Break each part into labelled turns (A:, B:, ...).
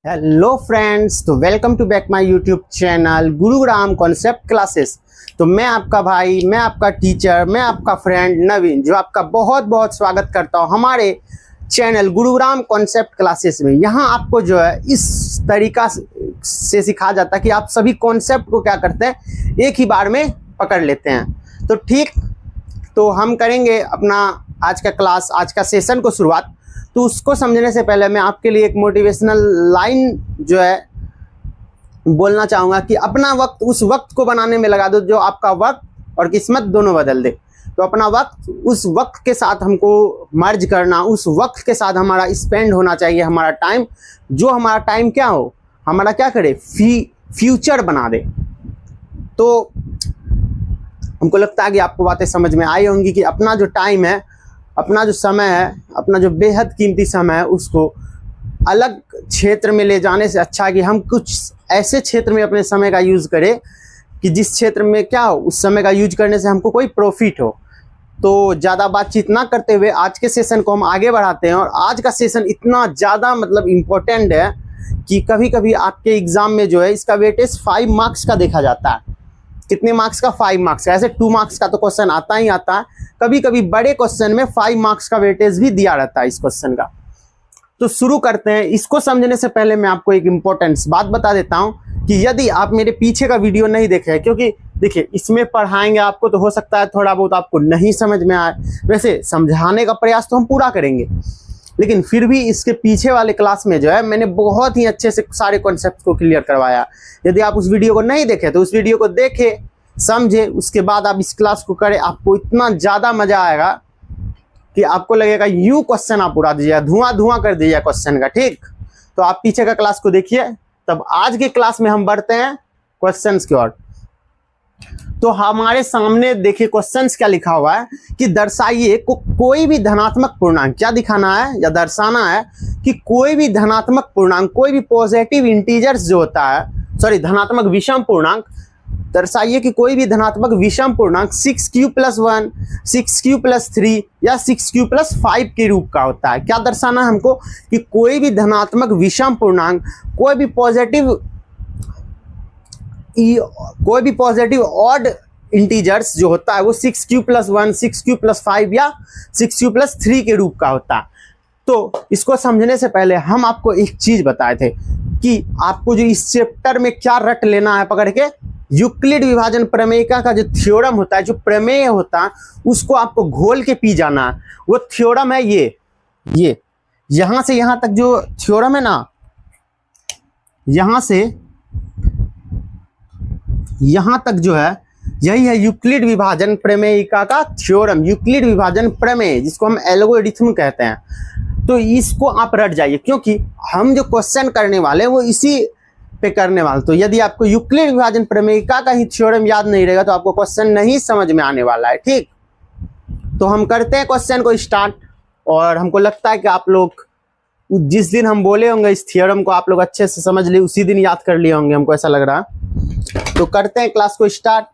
A: Hello friends, तो welcome to back my YouTube channel Gurugram concept classes. तो मैं आपका भाई, मैं आपका टीचर, मैं आपका फ्रेंड नवीन, जो आपका बहुत बहुत स्वागत करता हूं हमारे चैनल गुरुग्राम कॉन्सेप्ट क्लासेस में। यहां आपको जो है इस तरीका से सिखाया जाता है कि आप सभी कॉन्सेप्ट को क्या करते हैं, एक ही बार में पकड़ लेते हैं। तो ठीक, तो हम करेंगे अपना आज का क्लास, आज का सेशन को शुरुआत। तो उसको समझने से पहले मैं आपके लिए एक मोटिवेशनल लाइन जो है बोलना चाहूँगा कि अपना वक्त उस वक्त को बनाने में लगा दो जो आपका वक्त और किस्मत दोनों बदल दे। तो अपना वक्त उस वक्त के साथ हमको मर्ज करना, उस वक्त के साथ हमारा स्पेंड होना चाहिए हमारा टाइम, जो हमारा टाइम क्या हो, हमारा क्या करे, फ्यूचर बना दे। तो हमको लगता है कि आपको बातें समझ में आई होंगी कि अपना जो टाइम है, अपना जो समय है, अपना जो बेहद कीमती समय है, उसको अलग क्षेत्र में ले जाने से अच्छा है कि हम कुछ ऐसे क्षेत्र में अपने समय का यूज़ करें कि जिस क्षेत्र में क्या हो, उस समय का यूज करने से हमको कोई प्रॉफिट हो। तो ज़्यादा बातचीत ना करते हुए आज के सेशन को हम आगे बढ़ाते हैं। और आज का सेशन इतना ज़्यादा मतलब इम्पोर्टेंट है कि कभी कभी आपके एग्ज़ाम में जो है इसका वेटेज 5 मार्क्स का देखा जाता है। कितने मार्क्स का? 5 मार्क्स का। ऐसे 2 मार्क्स का तो क्वेश्चन आता ही आता है, कभी कभी बड़े क्वेश्चन में 5 मार्क्स का वेटेज भी दिया रहता है इस क्वेश्चन का। तो शुरू करते हैं। इसको समझने से पहले मैं आपको एक इम्पोर्टेंट बात बता देता हूं कि यदि आप मेरे पीछे का वीडियो नहीं देखे हैं, क्योंकि देखिए इसमें पढ़ाएंगे आपको तो हो सकता है थोड़ा बहुत आपको नहीं समझ में आए, वैसे समझाने का प्रयास तो हम पूरा करेंगे, लेकिन फिर भी इसके पीछे वाले क्लास में जो है मैंने बहुत ही अच्छे से सारे कॉन्सेप्ट को क्लियर करवाया। यदि आप उस वीडियो को नहीं देखे तो उस वीडियो को देखे, समझे, उसके बाद आप इस क्लास को करें। आपको इतना ज़्यादा मज़ा आएगा कि आपको लगेगा यूं क्वेश्चन आप उड़ा दीजिएगा, धुआं धुआं कर दीजिएगा क्वेश्चन का। ठीक, तो आप पीछे का क्लास को देखिए, तब आज के क्लास में हम बढ़ते हैं क्वेश्चंस की ओर। तो हमारे सामने देखिए क्वेश्चंस क्या लिखा हुआ है कि दर्शाइए कोई भी धनात्मक पूर्णांक, क्या दिखाना है या दर्शाना है कि कोई भी धनात्मक पूर्णांक, कोई भी पॉजिटिव इंटीजर्स जो होता है, सॉरी धनात्मक विषम पूर्णांक, दर्शाइए कि कोई भी धनात्मक विषम पूर्णांक 6q+1, 6q+3 या 6q+5 के रूप का होता है। क्या दर्शाना है हमको कि कोई भी धनात्मक विषम पूर्णांक, कोई भी पॉजिटिव ऑड इंटीजर्स जो होता है वो 6q+1, 6q+5 या 6q+3 के रूप का होता है। तो इसको समझने से पहले हम आपको एक चीज बताए थे कि आपको जो इस चैप्टर में क्या रट लेना है पकड़ के, यूक्लिड विभाजन प्रमेयिका का जो थ्योरम होता है, जो प्रमेय होता है, उसको आपको घोल के पी जाना है। वो थ्योरम है ये यहां से यहां तक जो थ्योरम है ना, यहां से यहां तक जो है, यही है यूक्लिड विभाजन प्रमेयिका का थ्योरम, यूक्लिड विभाजन प्रमेय, जिसको हम एल्गोरिथम कहते हैं। तो इसको आप रट जाइए, क्योंकि हम जो क्वेश्चन करने वाले हैं वो इसी पे करने वाले। तो यदि आपको यूक्लिड विभाजन प्रमेयिका का ही थ्योरम याद नहीं रहेगा तो आपको क्वेश्चन नहीं समझ में आने वाला है। ठीक, तो हम करते हैं क्वेश्चन को स्टार्ट। और हमको लगता है कि आप लोग जिस दिन हम बोले होंगे इस थ्योरम को आप लोग अच्छे से समझ लिए, उसी दिन याद कर लिए होंगे, हमको ऐसा लग रहा है। तो करते हैं क्लास को स्टार्ट।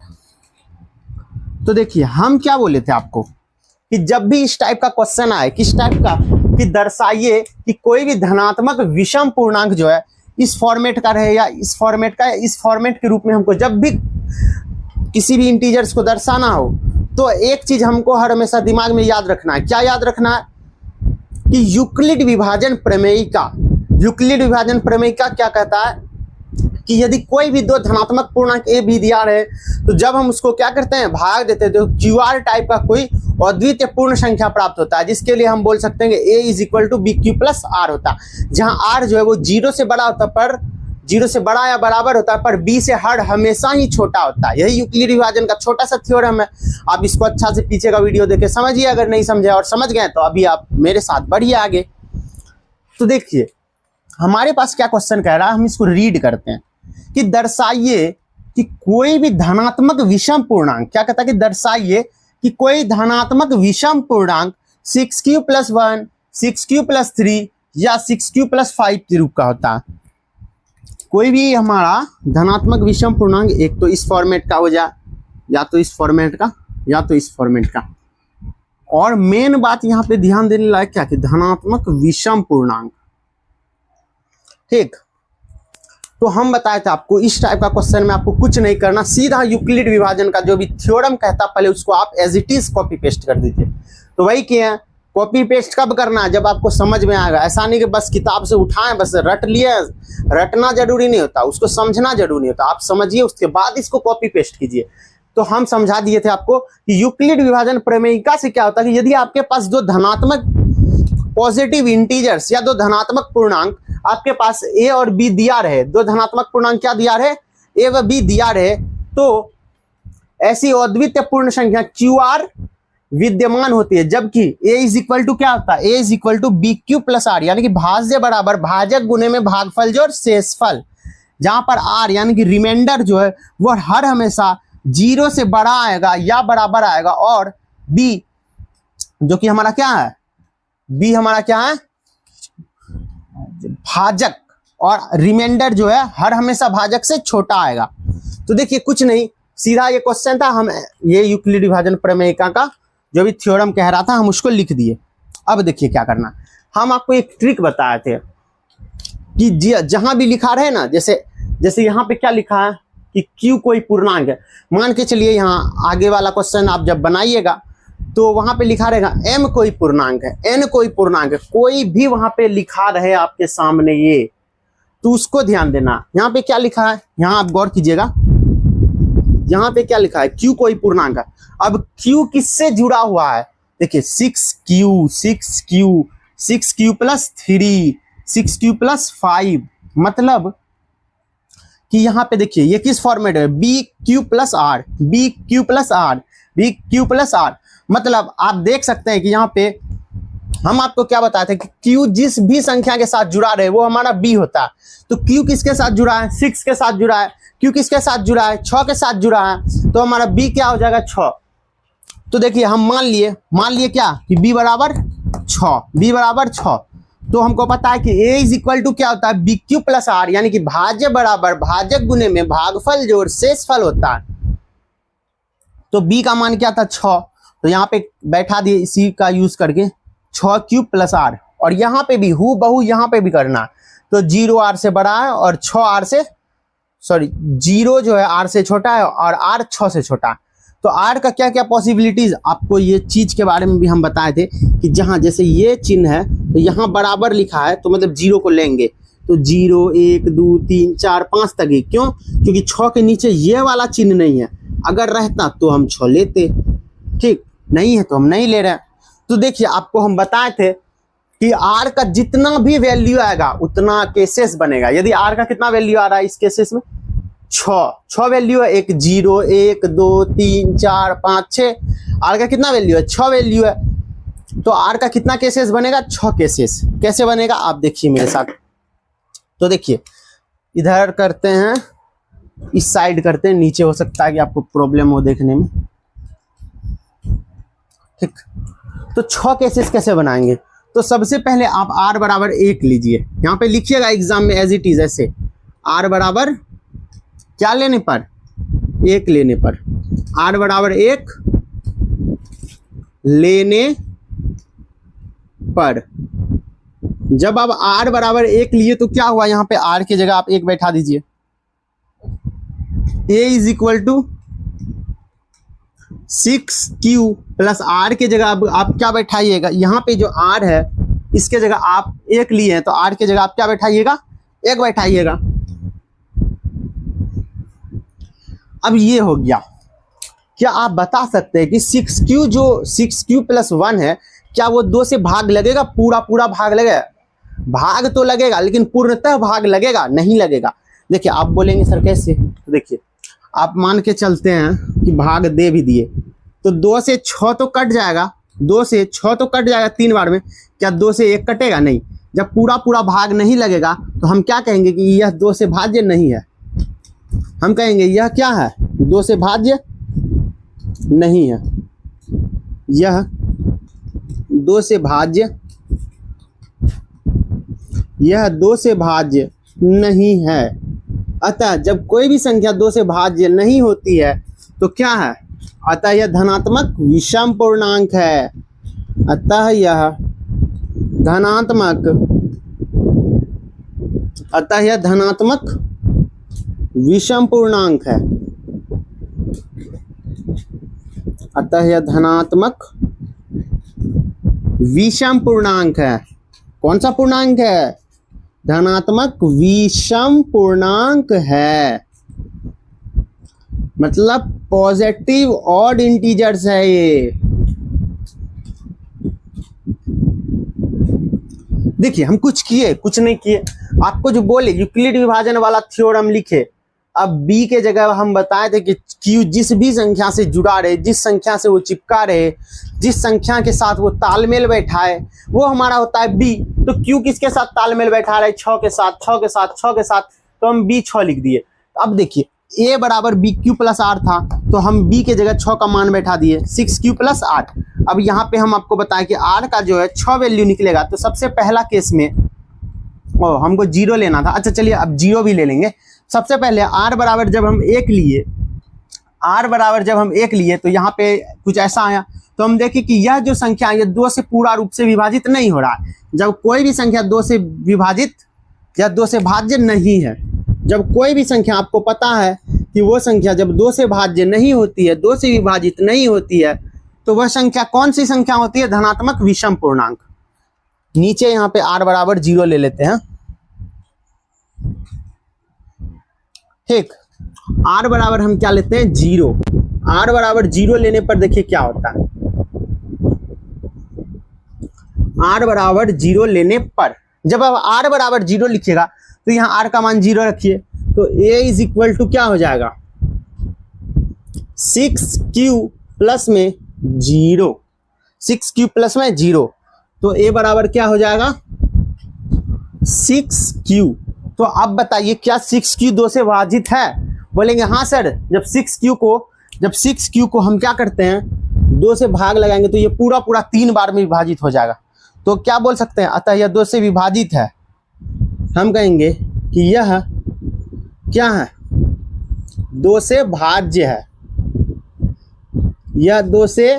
A: तो देखिए हम क्या बोले थे आपको कि जब भी इस टाइप का क्वेश्चन आए, किस टाइप का, कि दर्शाइए कि कोई भी धनात्मक विषम पूर्णांक जो है इस फॉर्मेट का रहे या इस फॉर्मेट का, इस फॉर्मेट के रूप में हमको जब भी किसी भी इंटीजर्स को दर्शाना हो तो एक चीज हमको हर हमेशा दिमाग में याद रखना है। क्या याद रखना है? कि यूक्लिड विभाजन प्रमेयिका, यूक्लिड विभाजन प्रमेयिका क्या कहता है कि यदि कोई भी दो धनात्मक पूर्णांक ए बी दिया रहे तो जब हम उसको क्या करते हैं, भाग देते हैं, तो QR टाइप का कोई अद्वितीय पूर्ण संख्या प्राप्त होता है, जिसके लिए हम बोल सकते हैं कि A = BQ+R होता है, जहां R जो है वो 0 से बड़ा होता है, पर 0 से बड़ा या बराबर होता है, पर B से हर हमेशा ही छोटा होता है। यही यूक्लिड विभाजन का छोटा सा थ्योरम है। आप इसको अच्छा से पीछे का वीडियो देखे समझिए, अगर नहीं समझे और समझ गए तो अभी आप मेरे साथ बढ़िए आगे। तो देखिए हमारे पास क्या क्वेश्चन कह रहा है, हम इसको रीड करते हैं कि दर्शाइए कि कोई भी धनात्मक विषम पूर्णांक, क्या कहता है कि दर्शाइए कि कोई धनात्मक विषम पूर्णांक 6q+1, 6q+3 या 6q+5 के रूप का होता है। कोई भी हमारा धनात्मक विषम पूर्णांक एक तो इस फॉर्मेट का हो जाए, या तो इस फॉर्मेट का, या तो इस फॉर्मेट का। और मेन बात यहाँ पे ध्यान देने लायक क्या कि धनात्मक विषम पूर्णांक। ठीक, तो हम बताए थे आपको इस टाइप का क्वेश्चन में आपको कुछ नहीं करना, सीधा यूक्लिड विभाजन का जो भी थ्योरम कहता पहले उसको आप as it is copy paste कर दीजिए। तो वही किए हैं। कॉपी पेस्ट कब करना है? जब आपको समझ में आएगा। ऐसा नहीं कि बस किताब से उठाएं बस रट लिए, रटना जरूरी नहीं होता, उसको समझना जरूरी नहीं होता। आप समझिए उसके बाद इसको कॉपी पेस्ट कीजिए। तो हम समझा दिए थे आपको कि यूक्लिड विभाजन प्रमेयिका से क्या होता है कि यदि आपके पास दो धनात्मक पॉजिटिव इंटीजर्स या दो धनात्मक पूर्णांक आपके पास ए और बी दिया रहे, दो धनात्मक पूर्णांक क्या दिया रहे? ए व बी दिया रहे, तो ऐसी अद्वितीय पूर्ण संख्या क्यू आर विद्यमान होती है, जबकि ए इज इक्वल टू क्या होता है? A is equal to B Q plus R, यानी कि भाज्य बराबर भाजक गुने में भागफल जो शेषफल, जहां पर आर यानी कि रिमाइंडर जो है वो हर हमेशा 0 से बड़ा आएगा या बराबर आएगा, और बी जो कि हमारा क्या है? बी हमारा क्या है? भाजक, और रिमाइंडर जो है हर हमेशा भाजक से छोटा आएगा। तो देखिए कुछ नहीं, सीधा ये क्वेश्चन था, हम ये यूक्लिड विभाजन प्रमेयिका का जो भी थ्योरम कह रहा था हम उसको लिख दिए। अब देखिए क्या करना, हम आपको एक ट्रिक बताए थे कि जहां भी लिखा रहे ना, जैसे यहाँ पे क्या लिखा है कि Q कोई पूर्णांक है, मान के चलिए यहाँ आगे वाला क्वेश्चन आप जब बनाइएगा तो वहां पे लिखा रहेगा M कोई पूर्णांक है, N कोई पूर्णांक है, कोई भी वहां पे लिखा रहे आपके सामने ये, तो उसको ध्यान देना। यहाँ पे क्या लिखा है, यहाँ आप गौर कीजिएगा, यहाँ पे क्या लिखा है? Q कोई पूर्णांक है। अब Q किससे जुड़ा हुआ है? देखिए 6Q प्लस 3, 6Q प्लस 5, मतलब कि यहाँ पे देखिए ये किस फॉर्मेट है? BQ plus R, BQ plus R, BQ plus R, मतलब आप देख सकते हैं कि यहाँ पे हम आपको क्या बताए थे कि Q जिस भी संख्या के साथ जुड़ा रहे वो हमारा B होता है। तो Q किसके साथ जुड़ा है? 6 के साथ जुड़ा है। Q किसके साथ जुड़ा है? 6 के साथ जुड़ा है, तो हमारा B क्या हो जाएगा? 6। तो देखिए हम मान लिए क्या कि B बराबर 6, B बराबर 6। तो हमको पता है कि A इज इक्वल टू क्या होता है? BQ प्लस R, यानी कि भाज्य बराबर भाजक गुने में भागफल जोड़ शेषफल होता है। तो B का मान क्या था? 6। तो यहाँ पे बैठा दिए इसी का यूज करके 6Q प्लस R, और यहाँ पे भी हु बहु यहाँ पे भी करना। तो 0 R से बड़ा है और 6 R से 0 जो है R से छोटा है और R 6 से छोटा है। तो R का क्या क्या पॉसिबिलिटीज, आपको ये चीज के बारे में भी हम बताए थे कि जहां जैसे ये चिन्ह है तो यहाँ बराबर लिखा है, तो मतलब 0 को लेंगे तो 0 1 2 3 4 5 तक ही। क्यों? क्योंकि 6 के नीचे ये वाला चिन्ह नहीं है, अगर रहता तो हम 6 लेते, ठीक नहीं है तो हम नहीं ले रहे। तो देखिए आपको हम बताए थे कि R का जितना भी वैल्यू आएगा उतना केसेस बनेगा। यदि R का कितना वैल्यू आ रहा है इस केसेस में? 6 वैल्यू है, एक 0 1 2 3 4 5 6, R का कितना वैल्यू है? 6 वैल्यू है। तो R का कितना केसेस बनेगा? 6 केसेस। कैसे बनेगा आप देखिए मेरे साथ। तो देखिए इधर करते हैं, इस साइड करते हैं, नीचे हो सकता है कि आपको प्रॉब्लम हो देखने में, ठीक। तो 6 केसेस कैसे बनाएंगे? तो सबसे पहले आप R बराबर 1 लीजिए, यहाँ पे लिखिएगा एग्जाम में एज इट इज ऐसे, R बराबर क्या लेने पर? 1 लेने पर। R बराबर 1 लेने पर जब आप R बराबर 1 लिए तो क्या हुआ? यहाँ पे R की जगह आप 1 बैठा दीजिए। A is equal to 6Q plus R की जगह आप क्या बैठाइएगा? यहाँ पे जो R है इसके जगह आप 1 लिए हैं, तो R की जगह आप क्या बैठाइएगा? 1 बैठाइएगा। अब ये हो गया। क्या आप बता सकते हैं कि 6Q जो 6Q प्लस 1 है, क्या वो 2 से भाग लगेगा? पूरा भाग लगेगा? भाग तो लगेगा, लेकिन पूर्णतः भाग लगेगा? नहीं लगेगा। देखिए आप बोलेंगे सर कैसे? तो देखिए आप मान के चलते हैं कि भाग दे भी दिए, तो 2 से 6 तो कट जाएगा, 2 से 6 तो कट जाएगा 3 बार में। क्या 2 से 1 कटेगा? नहीं। जब पूरा भाग नहीं लगेगा तो हम क्या कहेंगे कि यह 2 से भाज्य नहीं है। हम कहेंगे यह क्या है? 2 से भाज्य नहीं है, यह 2 से भाज्य, यह 2 से भाज्य नहीं है। अतः जब कोई भी संख्या 2 से भाज्य नहीं होती है तो क्या है? अतः यह धनात्मक विषम पूर्णांक है। अतः यह धनात्मक विषम पूर्णांक है, अतः यह धनात्मक विषम पूर्णांक है। कौन सा पूर्णांक है? धनात्मक विषम पूर्णांक है, मतलब पॉजिटिव ऑड इंटीजर्स है ये। देखिए हम कुछ किए, कुछ नहीं किए, आपको जो बोले यूक्लिड विभाजन वाला थ्योरम लिखे। अब बी के जगह हम बताए थे कि क्यू जिस भी संख्या से जुड़ा रहे, जिस संख्या से वो चिपका रहे, जिस संख्या के साथ वो तालमेल बैठाए, वो हमारा होता है बी। तो क्यू किसके साथ तालमेल बैठा रहे? 6 के साथ, 6 के साथ, 6 के साथ, तो हम बी 6 लिख दिए। अब देखिए ए बराबर बी क्यू प्लस आर था, तो हम बी के जगह 6 का मान बैठा दिए, 6 क्यू प्लस 8। अब यहाँ पे हम आपको बताएं कि आर का जो है 6 वैल्यू निकलेगा। तो सबसे पहला केस में हमको 0 लेना था। अच्छा चलिए अब 0 भी ले लेंगे। सबसे पहले आर बराबर जब हम 1 लिए, आर बराबर जब हम 1 लिए तो यहाँ पे कुछ ऐसा आया। तो हम देखें कि यह जो संख्या ये 2 से पूरा रूप से विभाजित नहीं हो रहा है। जब कोई भी संख्या 2 से विभाजित या 2 से भाज्य नहीं है, जब कोई भी संख्या आपको पता है कि वो संख्या जब 2 से भाज्य नहीं होती है, 2 से विभाजित नहीं होती है, तो वह संख्या कौन सी संख्या होती है? धनात्मक विषम पूर्णांक। नीचे यहाँ पे आर बराबर 0 ले लेते हैं। ठीक, आर बराबर हम क्या लेते हैं? 0। आर बराबर 0 लेने पर देखिए क्या होता है। आर बराबर 0 लेने पर जब आप आर बराबर 0 लिखिएगा तो यहाँ आर का मान 0 रखिए, तो a इज इक्वल टू क्या हो जाएगा? 6q प्लस में 0, 6q प्लस में 0, तो a बराबर क्या हो जाएगा? 6q। तो अब बताइए क्या 6q 2 से विभाजित है? बोलेंगे हाँ सर। जब 6q को हम क्या करते हैं? 2 से भाग लगाएंगे तो ये पूरा पूरा 3 बार में विभाजित हो जाएगा। तो क्या बोल सकते हैं? अतः यह 2 से विभाजित है। हम कहेंगे कि यह क्या है? 2 से भाज्य है। यह 2 से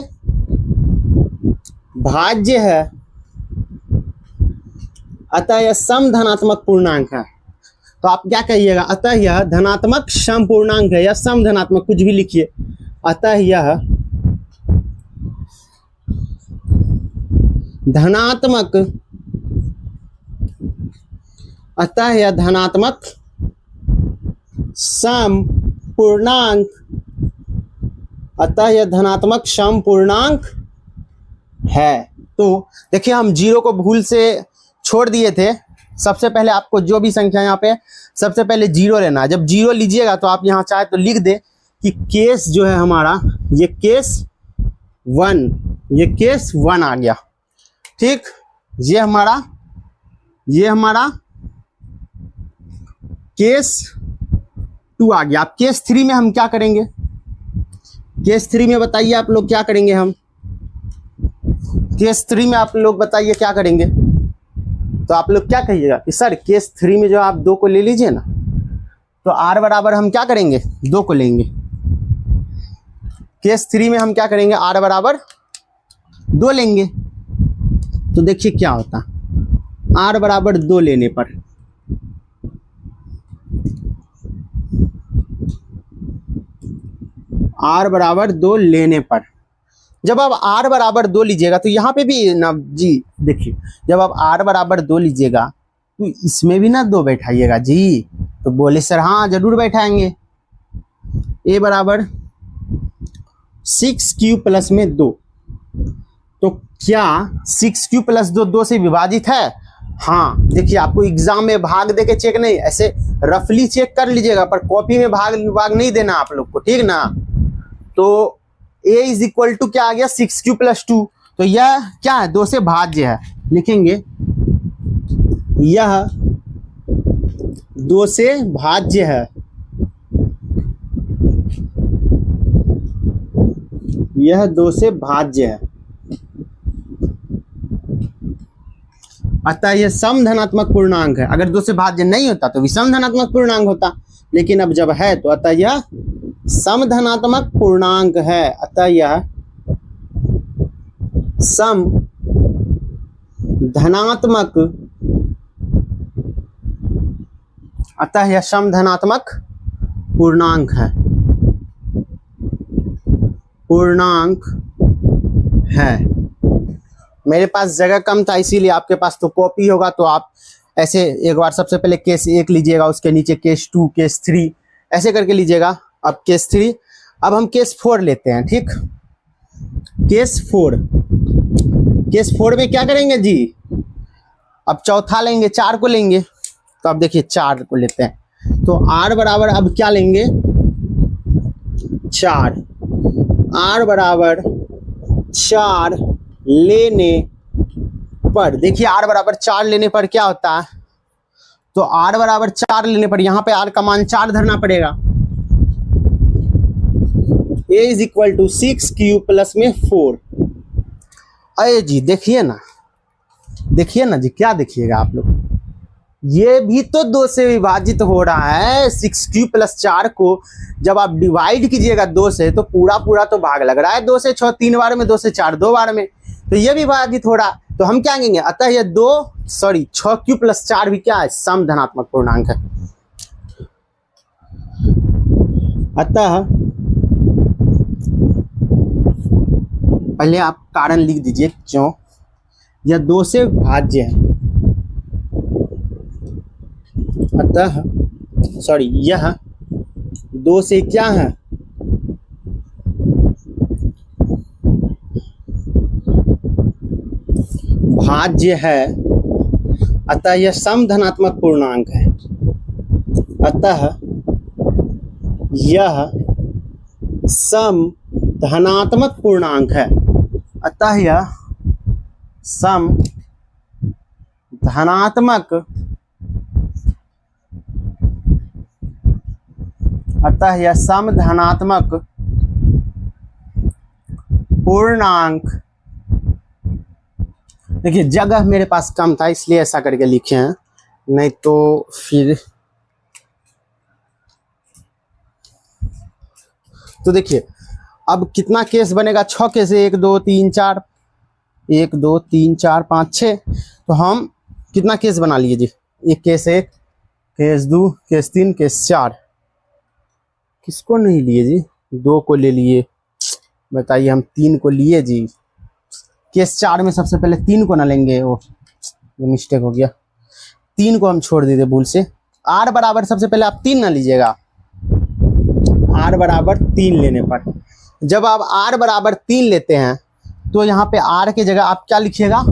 A: भाज्य है, अतः यह सम धनात्मक पूर्णांक है। तो आप क्या कहिएगा? अतः यह धनात्मक सम पूर्णांक है या सम धनात्मक, कुछ भी लिखिए। अतः यह धनात्मक, अतः यह धनात्मक सम पूर्णांक, अतः यह धनात्मक सम पूर्णांक है। तो देखिए हम 0 को भूल से छोड़ दिए थे। सबसे पहले आपको जो भी संख्या यहाँ पे सबसे पहले 0 लेना है। जब 0 लीजिएगा तो आप यहाँ चाहे तो लिख दे कि केस जो है हमारा ये केस 1, ये केस 1 आ गया। ठीक, ये हमारा केस 2 आ गया। अब केस 3 में हम क्या करेंगे? केस 3 में बताइए आप लोग क्या करेंगे? हम केस 3 में आप लोग बताइए क्या करेंगे? तो आप लोग क्या कहिएगा कि सर केस 3 में जो आप 2 को ले लीजिए ना, तो आर बराबर हम क्या करेंगे? 2 को लेंगे। केस 3 में हम क्या करेंगे? आर बराबर 2 लेंगे। तो देखिए क्या होता है आर बराबर 2 लेने पर। आर बराबर 2 लेने पर जब आप आर बराबर 2 लीजिएगा तो यहाँ पे भी ना जी देखिए, जब आप आर बराबर 2 लीजिएगा तो इसमें भी ना 2 बैठाइएगा जी। तो बोले सर हाँ जरूर बैठाएंगे। ए बराबर 6q प्लस में 2, तो क्या 6q प्लस 2 2 से विभाजित है? हाँ, देखिए आपको एग्जाम में भाग देके चेक नहीं, ऐसे रफली चेक कर लीजिएगा, पर कॉपी में भाग नहीं देना आप लोग को, ठीक ना। तो a इज इक्वल टू क्या आ गया? 6q plus 2। तो यह क्या है? 2 से भाज्य है। लिखेंगे यह 2 से भाज्य है। यह 2 से भाज्य है, अतः यह सम धनात्मक पूर्णांक है। अगर 2 से भाज्य नहीं होता तो विषम धनात्मक पूर्णांक होता, लेकिन अब जब है तो अतः यह सम धनात्मक पूर्णांक है। अतः यह सम धनात्मक, अतः यह सम धनात्मक पूर्णांक है, पूर्णांक है। मेरे पास जगह कम था इसीलिए, आपके पास तो कॉपी होगा तो आप ऐसे एक बार सबसे पहले केस 1 लीजिएगा, उसके नीचे केस 2, केस 3 ऐसे करके लीजिएगा। अब केस 3, अब हम केस 4 लेते हैं। ठीक, केस 4, केस 4 में क्या करेंगे जी, अब चौथा लेंगे, 4 को लेंगे। तो अब देखिए 4 को लेते हैं तो r बराबर अब क्या लेंगे 4, r बराबर 4 लेने पर, देखिए r बराबर 4 लेने पर क्या होता है, तो r बराबर 4 लेने पर यहाँ पे r का मान 4 धरना पड़ेगा। a is equal to 6 plus में 4। अरे जी देखिए ना, देखिए ना जी, क्या देखिएगा आप लोग, ये भी तो 2 से विभाजित हो रहा है। 6 प्लस 4 को जब आप डिवाइड कीजिएगा 2 से तो पूरा पूरा तो भाग लग रहा है। 2 से 6 3 बार में, 2 से 4 2 बार में, तो ये भी विभाजित हो रहा। तो हम क्या कहेंगे, अतः ये 6 प्लस 4 भी क्या है, सम धनात्मक पूर्णांक है। अतः पहले आप कारण लिख दीजिए क्यों, यह 2 से भाज्य है। अतः यह 2 से क्या है, भाज्य है। अतः यह सम धनात्मक पूर्णांक है। अतः यह सम धनात्मक पूर्णांक है। अतः यह सम धनात्मक, अतः यह सम धनात्मक पूर्णांक। देखिए जगह मेरे पास कम था इसलिए ऐसा करके लिखे हैं, नहीं तो फिर तो देखिए अब कितना केस बनेगा, 6 केस है, 1 2 3 4, 1 2 3 4 5 6। तो हम कितना केस बना लिए जी, एक केस 1, केस 2, केस 3, केस 4। किसको नहीं लिए जी, 2 को ले लिए, बताइए हम 3 को लिए जी। केस 4 में सबसे पहले 3 को ना लेंगे, वो मिस्टेक हो गया, 3 को हम छोड़ देते भूल से। r बराबर सबसे पहले आप 3 ना लीजिएगा, r बराबर 3 लेने पर, जब आप r बराबर 3 लेते हैं तो यहाँ पे r की जगह आप क्या लिखिएगा,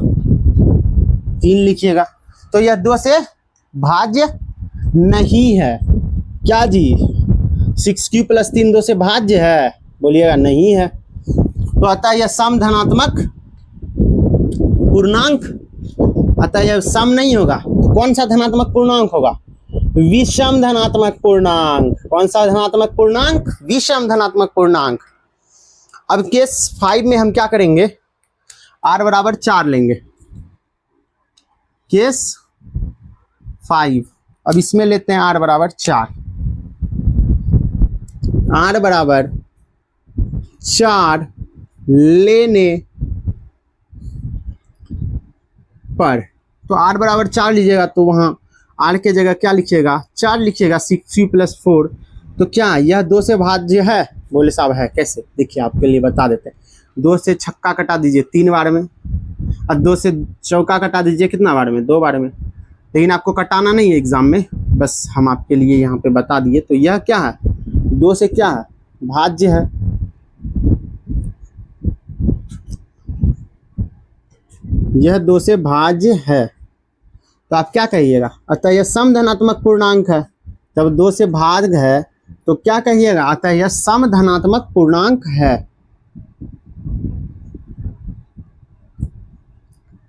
A: 3 लिखिएगा। तो यह 2 से भाज्य नहीं है, क्या जी, 6 प्लस 3 2 से भाज्य है, बोलिएगा नहीं है। तो अतः यह सम धनात्मक पूर्णांक, अतः यह सम नहीं होगा, तो कौन सा धनात्मक पूर्णांक होगा, विषम धनात्मक पूर्णांक। कौन सा धनात्मक पूर्णांक, विषम धनात्मक पूर्णांक। अब केस 5 में हम क्या करेंगे, r बराबर 4 लेंगे, केस 5। अब इसमें लेते हैं r बराबर 4, r बराबर 4 लेने पर, तो r बराबर 4 लीजिएगा तो वहां r के जगह क्या लिखिएगा, 4 लिखिएगा। 6 प्लस 4, तो क्या यह 2 से भाज्य है, बोले साहब है, कैसे, देखिए आपके लिए बता देते हैं। 2 से छक्का कटा दीजिए 3 बार में, और 2 से चौका कटा दीजिए कितना बार में, 2 बार में। लेकिन आपको कटाना नहीं है एग्जाम में, बस हम आपके लिए यहाँ पे बता दिए। तो यह क्या है, 2 से क्या है, भाज्य है। यह 2 से भाज्य है, तो आप क्या कहिएगा, अतः यह सम धनात्मक पूर्णांक है। जब 2 से भाज्य है तो क्या कहिएगा, अतः यह सम धनात्मक पूर्णांक है।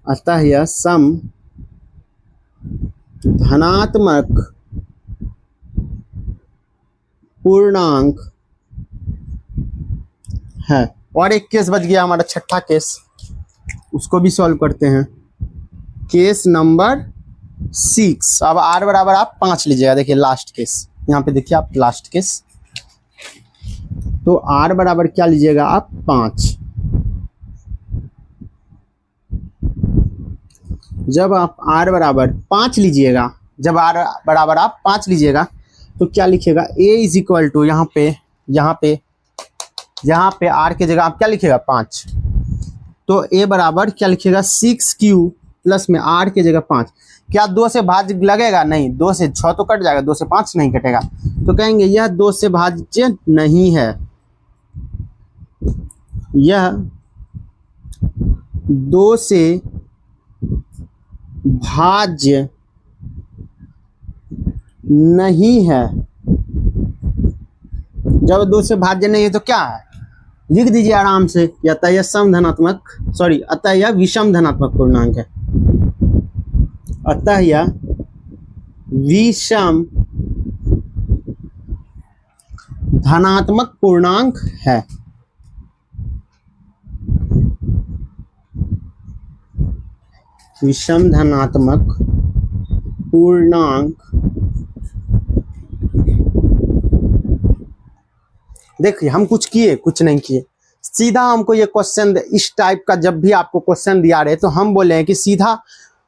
A: अतः यह सम धनात्मक पूर्णांक है। और एक केस बच गया हमारा, छठा केस, उसको भी सॉल्व करते हैं। Case number 6। अब r बराबर आप 5 लीजिएगा, देखिए लास्ट केस, यहाँ पे देखिए आप लास्ट केस। तो r बराबर क्या लीजिएगा आप, 5। जब आप r बराबर 5 लीजिएगा, जब r बराबर आप 5 लीजिएगा तो क्या लिखेगा, a इज इक्वल टू यहाँ पे r की जगह आप क्या लिखेगा 5, तो a बराबर क्या लिखेगा 6q प्लस में r की जगह 5। क्या 2 से भाज्य लगेगा, नहीं, 2 से 6 तो कट जाएगा, 2 से 5 नहीं कटेगा, तो कहेंगे यह 2 से भाज्य नहीं है, यह 2 से भाज्य नहीं है। जब 2 से भाज्य नहीं है तो क्या है, लिख दीजिए आराम से, अतः यह अतः यह विषम धनात्मक पूर्णांक है, अतः यह विषम धनात्मक पूर्णांक है। विषम धनात्मक पूर्णांक। देखिए हम कुछ नहीं किए, सीधा हमको ये क्वेश्चन, इस टाइप का जब भी आपको क्वेश्चन दिया रहे तो हम बोले हैं कि सीधा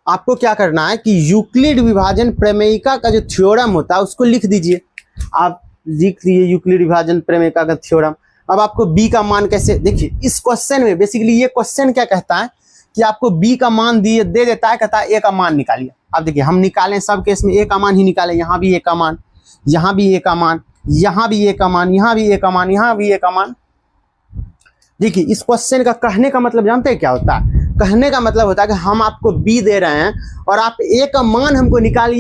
A: आपको क्या करना है कि यूक्लिड विभाजन प्रमेयिका का जो थ्योरम होता है उसको लिख दीजिए। आप लिख दिए यूक्लिड विभाजन प्रमेयिका का थ्योरम। अब आपको b का मान कैसे, देखिए इस क्वेश्चन में बेसिकली ये क्वेश्चन क्या कहता है कि आपको b का मान दे देता है, कहता है a का मान निकालिए। अब देखिए हम निकालें सब केस में a का मान ही निकालें, यहाँ भी a का मान, यहाँ भी a का मान, यहाँ भी a का मान, यहाँ भी a का मान, यहाँ भी a का मान। देखिए इस क्वेश्चन का कहने का मतलब जानते हैं क्या होता है, कहने का मतलब होता है कि हम आपको b दे रहे हैं और आप a का मान हमको निकाल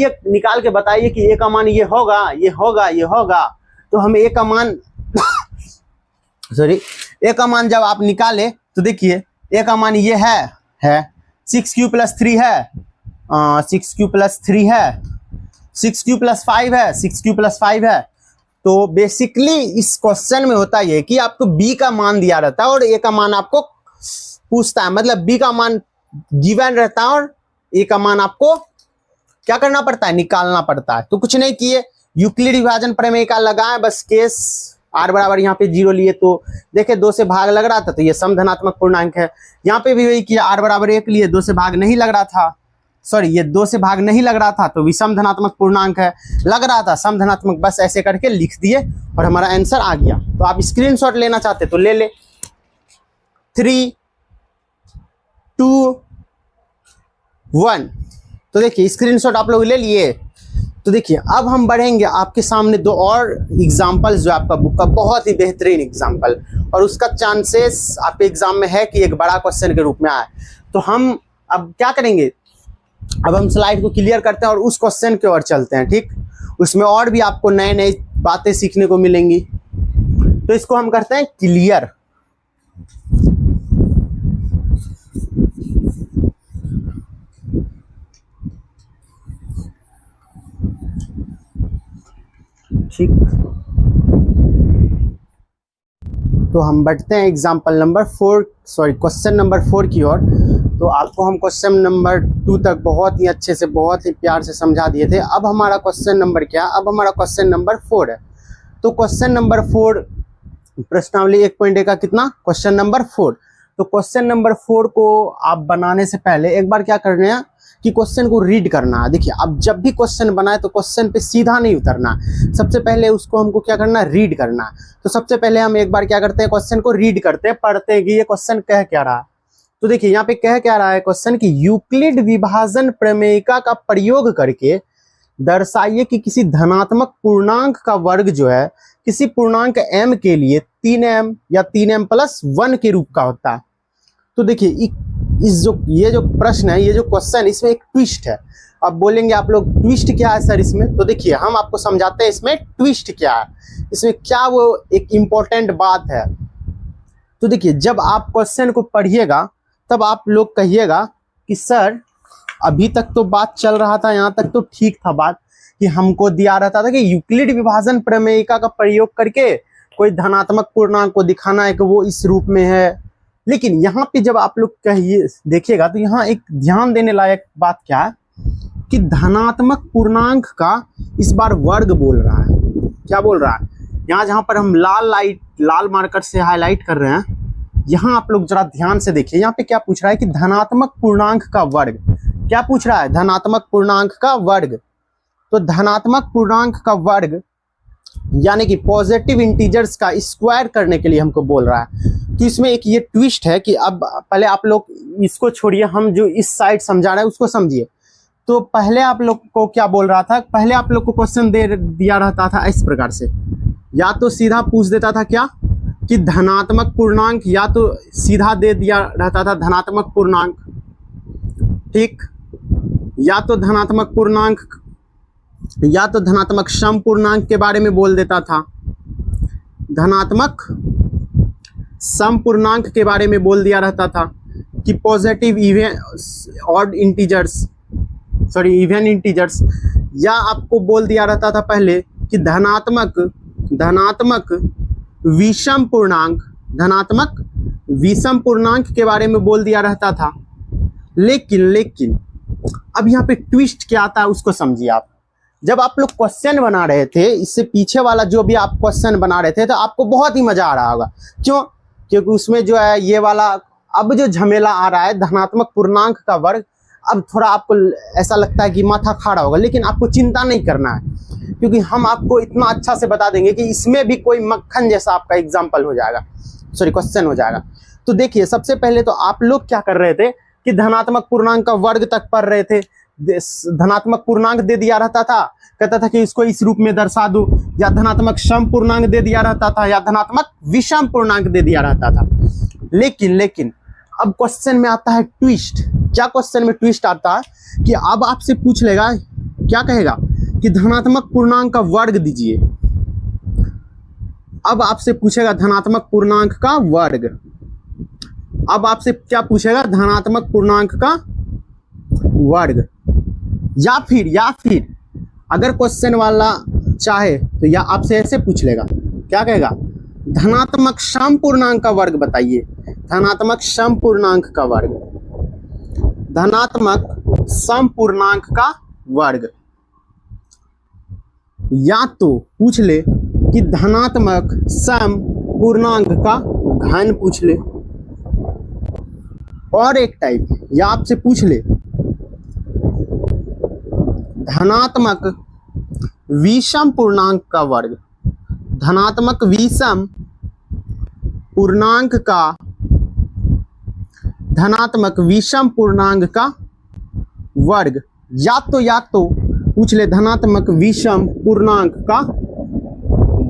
A: के बताइए कि a का मान ये होगा, ये होगा, ये होगा। तो हम a का मान a का मान जब आप निकाले तो देखिए a का मान ये है 6q प्लस 3 है, 6q प्लस 3 है, 6q प्लस 5 है, 6q प्लस 5 है। तो बेसिकली इस क्वेश्चन में होता है कि आपको b का मान दिया रहता है और a का मान आपको पूछता है, मतलब b का मान गिवन रहता है और a का मान आपको क्या करना पड़ता है, निकालना पड़ता है। तो कुछ नहीं किए, यूक्लिड विभाजन प्रमेयिका लगाए, बस केस r बराबर यहाँ पे 0 लिए तो देखे 2 से भाग लग रहा था तो ये सम धनात्मक पूर्णांक है। यहाँ पे भी वही किया, r बराबर 1 लिए, 2 से भाग नहीं लग रहा था, ये 2 से भाग नहीं लग रहा था तो विषम धनात्मक पूर्णांक है, लग रहा था सम धनात्मक, बस ऐसे करके लिख दिए और हमारा आंसर आ गया। तो आप स्क्रीनशॉट लेना चाहते तो ले ले। 3 2 1, तो देखिए स्क्रीनशॉट आप लोग ले लिए। तो देखिए अब हम बढ़ेंगे, आपके सामने 2 और एग्जाम्पल जो आपका बुक का बहुत ही बेहतरीन एग्जाम्पल, और उसका चांसेस आपके एग्जाम में है कि एक बड़ा क्वेश्चन के रूप में आए। तो हम अब क्या करेंगे, अब हम स्लाइड को क्लियर करते हैं और उस क्वेश्चन की ओर चलते हैं, ठीक। उसमें और भी आपको नए नए बातें सीखने को मिलेंगी, तो इसको हम करते हैं क्लियर। ठीक, तो हम बढ़ते हैं एग्जाम्पल नंबर 4, क्वेश्चन नंबर 4 की ओर। तो आपको हम क्वेश्चन नंबर 2 तक बहुत ही अच्छे से, बहुत ही प्यार से समझा दिए थे। अब हमारा क्वेश्चन नंबर क्या, अब हमारा क्वेश्चन नंबर 4 है। तो क्वेश्चन नंबर 4 प्रश्नावली 1.1 का कितना, क्वेश्चन नंबर 4। तो क्वेश्चन नंबर 4 को आप बनाने से पहले एक बार क्या करना है कि क्वेश्चन को रीड करना है। देखिए अब जब भी क्वेश्चन बनाए तो क्वेश्चन पे सीधा नहीं उतरना, सबसे पहले उसको हमको क्या करना है, रीड करना है। तो सबसे पहले हम एक बार क्या करते हैं, क्वेश्चन को रीड करते हैं, पढ़ते हैं कि ये क्वेश्चन कह क्या रहा है। तो देखिए यहाँ पे कह क्या रहा है क्वेश्चन कि यूक्लिड विभाजन प्रमेयिका का प्रयोग करके दर्शाइए कि किसी धनात्मक पूर्णांक का वर्ग जो है किसी पूर्णांक m के लिए 3m या 3m+1 के रूप का होता है। तो देखिए ये जो प्रश्न है, ये जो क्वेश्चन, इसमें एक ट्विस्ट है। अब बोलेंगे आप लोग ट्विस्ट क्या है सर इसमें, तो देखिए हम आपको समझाते हैं इसमें ट्विस्ट क्या है, इसमें क्या वो एक इम्पोर्टेंट बात है। तो देखिए जब आप क्वेश्चन को पढ़िएगा तब आप लोग कहिएगा कि सर अभी तक तो बात चल रहा था, यहाँ तक तो ठीक था बात, कि हमको दिया रहता था कि यूक्लिड विभाजन प्रमेयिका का प्रयोग करके कोई धनात्मक पूर्णांक को दिखाना है कि वो इस रूप में है। लेकिन यहाँ पे जब आप लोग कहिए देखिएगा तो यहाँ एक ध्यान देने लायक बात क्या है कि धनात्मक पूर्णांक का इस बार वर्ग बोल रहा है। क्या बोल रहा है, यहाँ जहाँ पर हम लाल मार्कर से हाईलाइट कर रहे हैं, यहाँ आप लोग जरा ध्यान से देखिए, यहाँ पे क्या पूछ रहा है कि धनात्मक पूर्णांक का वर्ग। क्या पूछ रहा है, धनात्मक पूर्णांक का वर्ग। तो धनात्मक पूर्णांक का वर्ग यानी कि पॉजिटिव इंटीजर्स का स्क्वायर करने के लिए हमको बोल रहा है। तो इसमें एक ये ट्विस्ट है कि अब पहले आप लोग इसको छोड़िए, हम जो इस साइड समझा रहे हैं उसको समझिए। तो पहले आप लोग को क्या बोल रहा था, पहले आप लोग को क्वेश्चन दे दिया रहता था इस प्रकार से, या तो सीधा पूछ देता था क्या कि धनात्मक पूर्णांक, या तो सीधा दे दिया रहता था धनात्मक पूर्णांक, ठीक, या तो धनात्मक पूर्णांक, या तो धनात्मक सम पूर्णांक के बारे में बोल देता था, धनात्मक सम पूर्णांक के बारे में बोल दिया रहता था कि positive even odd integers, sorry even integers, या आपको बोल दिया रहता था पहले कि धनात्मक विषम पूर्णांक, धनात्मक विषम पूर्णांक के बारे में बोल दिया रहता था। लेकिन अब यहाँ पे ट्विस्ट क्या आता है उसको समझिए आप। जब आप लोग क्वेश्चन बना रहे थे, इससे पीछे वाला जो भी आप क्वेश्चन बना रहे थे, तो आपको बहुत ही मजा आ रहा होगा। क्यों? क्योंकि उसमें जो है ये वाला अब जो झमेला आ रहा है धनात्मक पूर्णांक का वर्ग, अब थोड़ा आपको ऐसा लगता है कि माथा खाड़ा होगा, लेकिन आपको चिंता नहीं करना है, क्योंकि हम आपको इतना अच्छा से बता देंगे कि इसमें भी कोई मक्खन जैसा आपका एग्जाम्पल हो जाएगा, सॉरी क्वेश्चन हो जाएगा। तो देखिए, सबसे पहले तो आप लोग क्या कर रहे थे कि धनात्मक पूर्णांक का वर्ग तक पढ़ रहे थे, धनात्मक पूर्णांक दे दिया रहता था, कहता था कि इसको इस रूप में दर्शा दो, या धनात्मक सम पूर्णांक दे दिया रहता था, या धनात्मक विषम पूर्णांक दे दिया रहता था। लेकिन अब क्वेश्चन में आता है ट्विस्ट। क्या क्वेश्चन में ट्विस्ट आता है कि अब आपसे पूछ लेगा, क्या कहेगा कि धनात्मक पूर्णांक का वर्ग दीजिए। अब आपसे पूछेगा धनात्मक पूर्णांक का वर्ग। अब आपसे क्या पूछेगा, धनात्मक पूर्णांक का वर्ग। या फिर अगर क्वेश्चन वाला चाहे तो या आपसे ऐसे पूछ लेगा, क्या कहेगा, धनात्मक सम पूर्णांक का वर्ग बताइए, धनात्मक सम पूर्णांक का वर्ग, धनात्मक सम पूर्णांक का वर्ग। या तो पूछ ले कि धनात्मक सम पूर्णांक का घन पूछ ले, और एक टाइप, या आपसे पूछ ले धनात्मक विषम पूर्णांक का वर्ग, धनात्मक विषम पूर्णांक का, धनात्मक विषम पूर्णांक का वर्ग। या तो पूछ ले धनात्मक विषम पूर्णांक का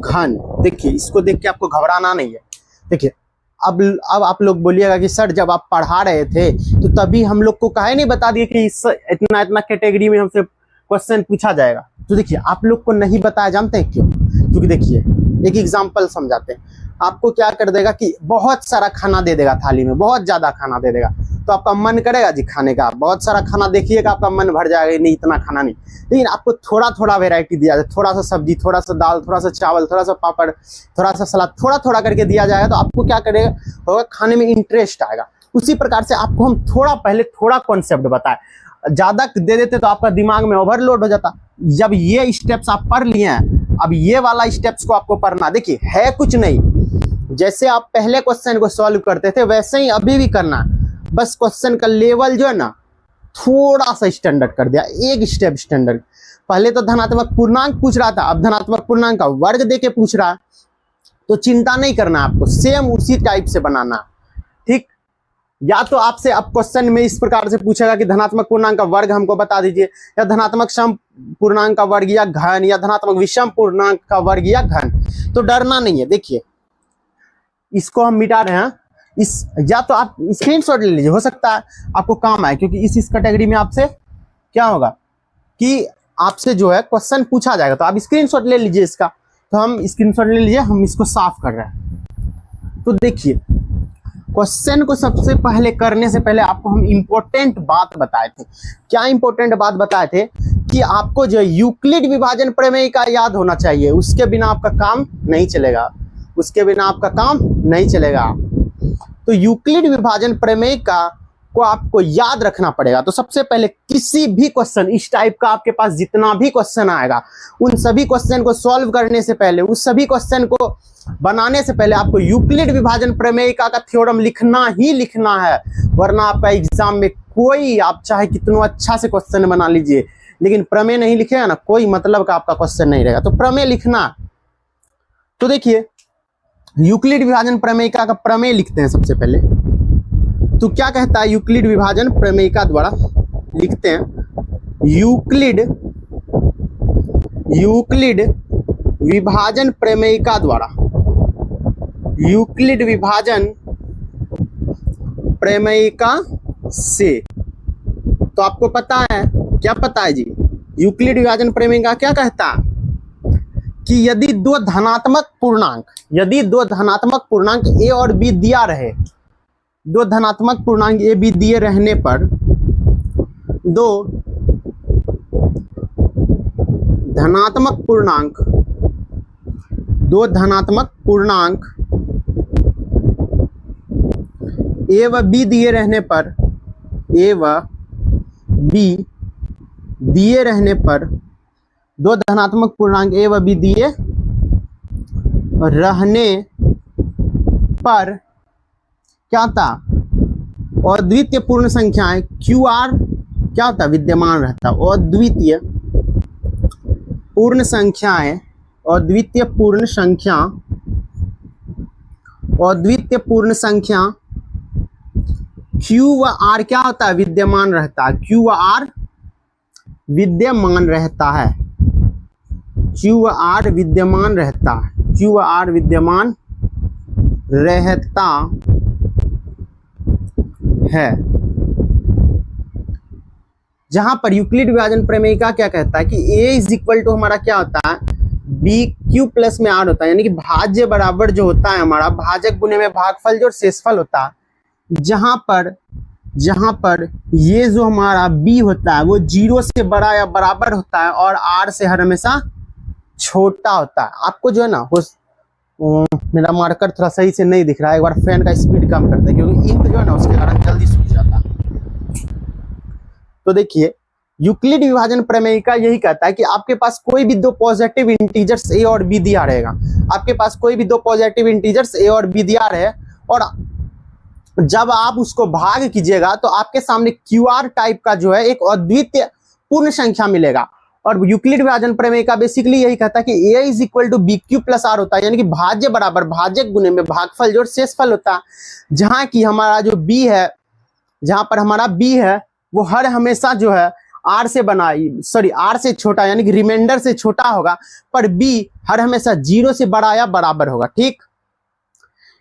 A: घन। देखिए, इसको देख के आपको घबराना नहीं है। देखिए, अब आप लोग बोलिएगा कि सर जब आप पढ़ा रहे थे तो तभी हम लोग को काहे नहीं बता दिए कि इस इतना कैटेगरी में हमसे क्वेश्चन पूछा जाएगा। तो देखिए, आप लोग को नहीं बताया, जानते हैं क्यों? क्योंकि देखिए, एक एग्जांपल समझाते हैं। आपको क्या कर देगा कि बहुत सारा खाना दे देगा, थाली में बहुत ज्यादा खाना दे देगा, तो आपका मन करेगा जी खाने का, बहुत सारा खाना देखिएगा, आपका मन भर जाएगा, नहीं इतना खाना नहीं। लेकिन आपको थोड़ा थोड़ा वेराइटी दिया जाए, थोड़ा सा सब्जी, थोड़ा सा दाल, थोड़ा सा चावल, थोड़ा सा पापड़, थोड़ा सा सलाद, थोड़ा थोड़ा करके दिया जाएगा, तो आपको क्या करेगा होगा, खाने में इंटरेस्ट आएगा। उसी प्रकार से आपको हम पहले थोड़ा कॉन्सेप्ट बताए, ज्यादा दे देते तो आपका दिमाग में ओवरलोड हो जाता। जब ये स्टेप्स आप पढ़ लिए हैं, अब ये वाला स्टेप्स को आपको पढ़ना। देखिए, है कुछ नहीं, जैसे आप पहले क्वेश्चन को सॉल्व करते थे वैसे ही अभी भी करना, बस क्वेश्चन का लेवल जो है ना थोड़ा सा स्टैंडर्ड कर दिया, एक स्टेप स्टैंडर्ड। पहले तो धनात्मक पूर्णांक पूछ रहा था, अब धनात्मक पूर्णांक का वर्ग देके पूछ रहा है, तो चिंता नहीं करना, आपको सेम उसी टाइप से बनाना, ठीक। या तो आपसे अब क्वेश्चन में इस प्रकार से पूछेगा कि धनात्मक पूर्णांक का वर्ग हमको बता दीजिए, या धनात्मक सम पूर्णांक का वर्ग या घन, या धनात्मक विषम पूर्णांक का वर्ग या घन। तो डरना नहीं है। देखिए, इसको हम मिटा रहे हैं, या तो आप स्क्रीनशॉट ले लीजिए, हो सकता है आपको काम आए, क्योंकि इस कैटेगरी में आपसे क्या होगा कि आपसे जो है क्वेश्चन पूछा जाएगा, तो आप स्क्रीनशॉट ले लीजिए इसका। तो हम स्क्रीनशॉट ले लीजिए, हम इसको साफ कर रहे हैं। तो देखिए, क्वेश्चन को सबसे पहले करने से पहले आपको हम इंपॉर्टेंट बात बताए थे। क्या इंपॉर्टेंट बात बताए थे कि आपको जो यूक्लिड विभाजन प्रमेय का याद होना चाहिए, उसके बिना आपका काम नहीं चलेगा, उसके बिना आपका काम नहीं चलेगा। तो यूक्लिड विभाजन प्रमेय का को आपको याद रखना पड़ेगा। तो सबसे पहले किसी भी क्वेश्चन इस टाइप का आपके पास जितना भी क्वेश्चन आएगा, उन सभी क्वेश्चन को सॉल्व करने से पहले, उस सभी क्वेश्चन को बनाने से पहले आपको यूक्लिड विभाजन प्रमेय का थ्योरम लिखना ही लिखना है, वरना आपका एग्जाम में कोई, आप चाहे कितना अच्छा से क्वेश्चन बना लीजिए, लेकिन प्रमेय नहीं लिखेगा ना, कोई मतलब का आपका क्वेश्चन नहीं रहेगा। तो प्रमेय लिखना, तो देखिए यूक्लिड विभाजन प्रमेयिका का प्रमेय लिखते हैं सबसे पहले। तो क्या कहता है यूक्लिड विभाजन प्रमेयिका द्वारा, लिखते हैं यूक्लिड विभाजन प्रमेयिका द्वारा, यूक्लिड विभाजन प्रमेयिका से। तो आपको पता है, क्या पता है जी, यूक्लिड विभाजन प्रमेयिका क्या कहता है कि यदि दो धनात्मक पूर्णांक ए और बी दिया रहे, दो धनात्मक पूर्णांक ए बी दिए रहने पर दो धनात्मक पूर्णांक ए व बी दिए रहने पर, दो धनात्मक पूर्णांक ए व बी दिए रहने पर क्या होता, और द्वितीय पूर्ण संख्याएं क्यू आर क्या होता, विद्यमान रहता। और द्वितीय पूर्ण संख्या क्यू व आर क्या होता है, विद्यमान रहता है। क्यू व आर विद्यमान रहता है, जहां पर यूक्लिड विभाजन प्रमेयिका क्या कहता है कि a इज इक्वल टू हमारा क्या होता है, बी क्यू प्लस में आर होता है, यानी कि भाज्य बराबर जो होता है हमारा भाजक गुने में भागफल जो शेषफल होता है। जहां पर ये जो हमारा b होता है वो 0 से बड़ा या बराबर होता है और r से हर हमेशा छोटा होता है। आपको जो है ना मेरा मार्कर थोड़ा सही से नहीं दिख रहा है, एक बार फैन का स्पीड कम करते हैं क्योंकि इंक जो है ना उसके कारण जल्दी सूख जाता है। तो देखिए यूक्लिड विभाजन प्रमेयिका यही कहता है कि आपके पास कोई भी दो पॉजिटिव इंटीजर्स ए और बी दिया रहेगा, आपके पास कोई भी दो पॉजिटिव इंटीजर्स ए और बी दिया रहे, और जब आप उसको भाग कीजिएगा तो आपके सामने क्यू आर टाइप का जो है एक अद्वितीय पूर्ण संख्या मिलेगा। और यूक्लिड विभाजन प्रमेयिका बेसिकली यही कहता है कि a is equal to B Q plus R होता है, यानी कि भाज्य बराबर भाजक गुने में भागफल जो शेषफल होता है। जहां की हमारा जो b है, जहां पर हमारा b है वो हर हमेशा जो है r से छोटा यानी कि रिमाइंडर से छोटा होगा, पर b हर हमेशा 0 से बड़ा या बराबर होगा। ठीक,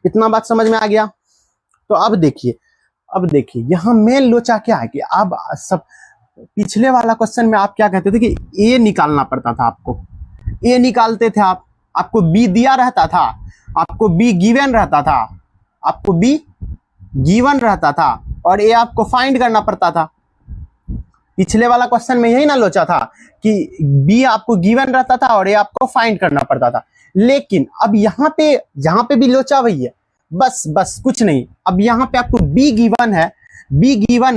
A: इतना बात समझ में आ गया। तो अब देखिए यहाँ मेन लोचा क्या है कि अब सब पिछले वाला क्वेश्चन में आप क्या कहते थे कि ए निकालना पड़ता था, आपको ए निकालते थे आपको बी दिया रहता था, आपको बी गिवन रहता था और ए आपको फाइंड करना पड़ता था। पिछले वाला क्वेश्चन में यही ना लोचा था कि बी आपको गिवन रहता था और ए आपको फाइंड करना पड़ता था। लेकिन अब यहाँ पे भी लोचा वही है, बस कुछ नहीं। अब यहाँ पे आपको बी गिवन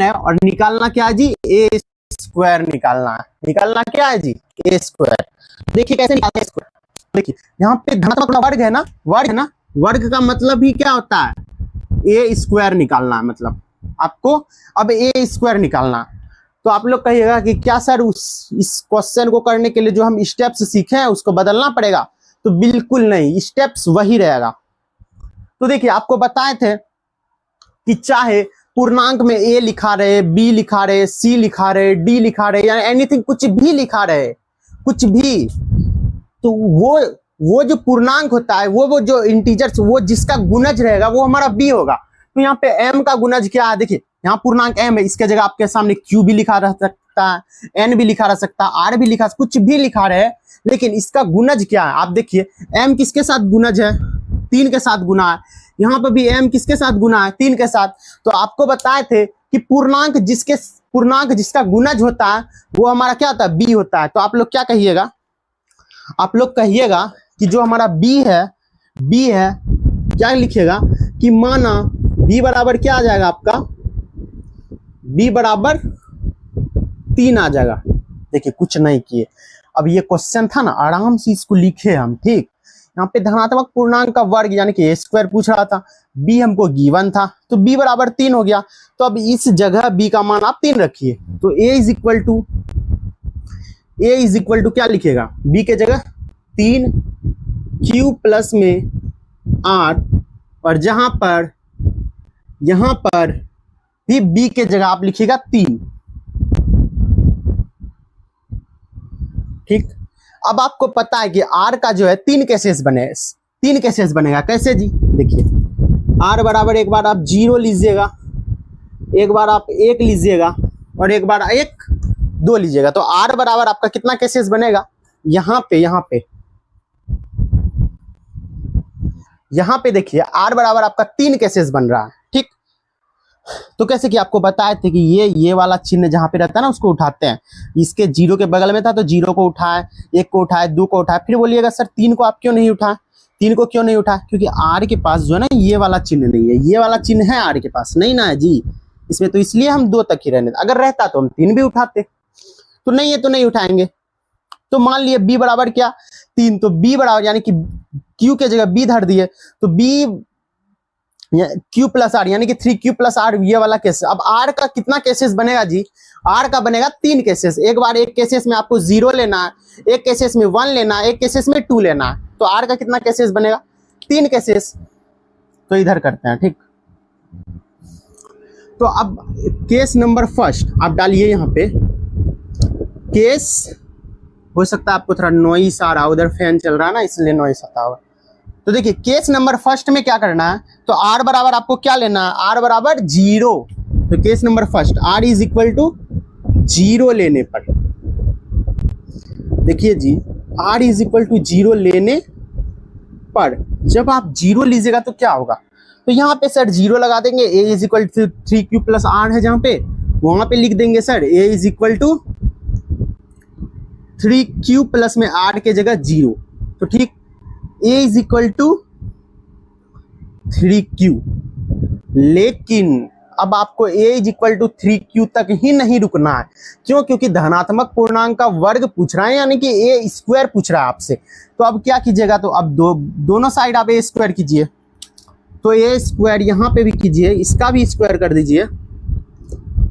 A: है और निकालना क्या है जी, ए स्क्वायर निकालना क्या है जी, ए स्क्वायर। देखिए कैसे निकालते हैं स्क्वायर। देखिए यहाँ पे धनात्मक वर्ग है ना, वर्ग का मतलब ही क्या होता है, ए स्क्वायर निकालना है, मतलब आपको अब ए स्क्वायर निकालना। तो आप लोग कहिएगा कि क्या सर इस क्वेश्चन को करने के लिए जो हम स्टेप्स सीखे हैं उसको बदलना पड़ेगा? तो बिल्कुल नहीं, स्टेप्स वही रहेगा। तो देखिए आपको बताए थे कि चाहे पूर्णांक में a लिखा रहे, b लिखा रहे, c लिखा रहे, d लिखा रहे, यानी एनीथिंग कुछ भी लिखा रहे, कुछ भी, तो वो जो पूर्णांक होता है, वो जो इंटीजर्स, वो जिसका गुणज रहेगा वो हमारा b होगा। तो यहाँ पे m का गुणज क्या है, देखिए यहाँ पूर्णांक m है, इसके जगह आपके सामने q भी लिखा रह सकता है, n भी लिखा रह सकता है, r भी लिखा, कुछ भी लिखा रहे, लेकिन इसका गुणज क्या है। आप देखिए m किसके साथ गुणज है, 3 के साथ गुना है, यहाँ पर भी m किसके साथ गुना है, 3 के साथ। तो आपको बताए थे कि पूर्णांक जिसका गुणज होता है वो हमारा क्या होता है, b होता है। तो आप लोग क्या कहिएगा, आप लोग कहिएगा कि जो हमारा b है क्या लिखिएगा कि माना b बराबर क्या आ जाएगा आपका, b बराबर 3 आ जाएगा। देखिए कुछ नहीं किए, अब ये क्वेश्चन था ना, आराम से इसको लिखे हम। ठीक, यहाँ पे धनात्मक पूर्णांक का वर्ग यानी कि ए स्क्वायर पूछ रहा था, b हमको गिवन था, तो b बराबर 3 हो गया। तो अब इस जगह b का मान आप 3 रखिए, तो a इज इक्वल टू क्या लिखिएगा, b के जगह 3 Q प्लस में R, और यहाँ पर भी B के जगह आप लिखिएगा 3। ठीक, अब आपको पता है कि R का जो है 3 केसेस बनेगा। कैसे जी? देखिए, R बराबर एक बार आप 0 लीजिएगा, एक बार आप 1 लीजिएगा, और एक बार 1 2 लीजिएगा। तो R बराबर आपका कितना केसेस बनेगा? यहाँ पे देखिए, R बराबर आपका 3 केसेस बन रहा है। ठीक, तो कैसे कि आपको बताए थे कि ये वाला चिन्ह जहां पे रहता है ना, उसको उठाते हैं। इसके 0 के बगल में था तो 0 को उठाए, 1 को उठाए, 2 को उठाए। फिर बोलिएगा सर 3 को आप क्यों नहीं उठाए? 3 को क्यों नहीं उठाए? क्योंकि R के पास जो है ना, ये वाला चिन्ह नहीं है। ये वाला चिन्ह है R के पास नहीं ना है जी इसमें, तो इसलिए हम 2 तक ही रहने। अगर रहता तो हम 3 भी उठाते, तो नहीं है तो नहीं उठाएंगे। तो मान लिए B बराबर क्या? 3, तो B बराबर यानी कि Q के जगह B धर दिए, तो B Q प्लस R यानी कि 3Q प्लस R, ये वाला केस। अब R का कितना केसेस बनेगा जी? R का बनेगा 3 केसेस। एक बार एक केसेस में आपको 0 लेना है, एक केसेस में 1 लेना है, एक केसेस में 2 लेना है। तो R का कितना केसेस बनेगा? 3 केसेस। तो इधर करते हैं। ठीक, तो अब केस नंबर फर्स्ट आप डालिए यहाँ पे। केस, हो सकता है आपको थोड़ा नॉइस आ रहा है, उधर फैन चल रहा है ना, इसलिए नॉइस आता होगा। तो देखिए, केस नंबर फर्स्ट में क्या करना है? तो R बराबर आपको क्या लेना है? R बराबर 0। तो case number first R is equal to 0 लेने पर, देखिए जी, R इज इक्वल टू 0 लेने पर जब आप 0 लीजिएगा तो क्या होगा? तो यहाँ पे सर 0 लगा देंगे। A is equal to 3Q plus R है जहाँ पे, वहां पे लिख देंगे sir A is equal to 3Q plus में R के जगह 0। तो ठीक, A is equal to 3Q। लेकिन अब आपको A is equal to 3Q तक ही नहीं रुकना है। क्यों? क्योंकि धनात्मक पूर्णांक का वर्ग पूछ रहा है, यानी कि A स्क्वायर पूछ रहा है आपसे। तो अब क्या कीजिएगा? तो अब दोनों साइड आप A स्क्वायर कीजिए। तो A स्क्वायर यहाँ पे भी कीजिए, इसका भी स्क्वायर कर दीजिए,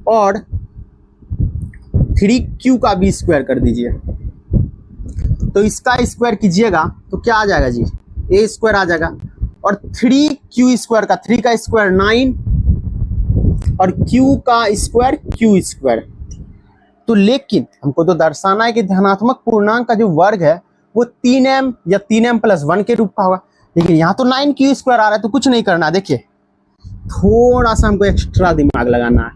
A: और 3Q का भी स्क्वायर कर दीजिए। तो इसका स्क्वायर कीजिएगा तो क्या आ जाएगा जी? A स्क्वायर आ जाएगा, और 3Q स्क्वायर का 3 का स्क्वायर 9, और Q का स्क्वायर Q स्क्वायर। तो लेकिन हमको तो दर्शाना है कि धनात्मक पूर्णांक का जो वर्ग है वो 3m या 3m प्लस 1 के रूप का होगा। लेकिन यहाँ तो 9Q स्क्वायर आ रहा है, तो कुछ नहीं करना। देखिए, थोड़ा सा हमको एक्स्ट्रा दिमाग लगाना है,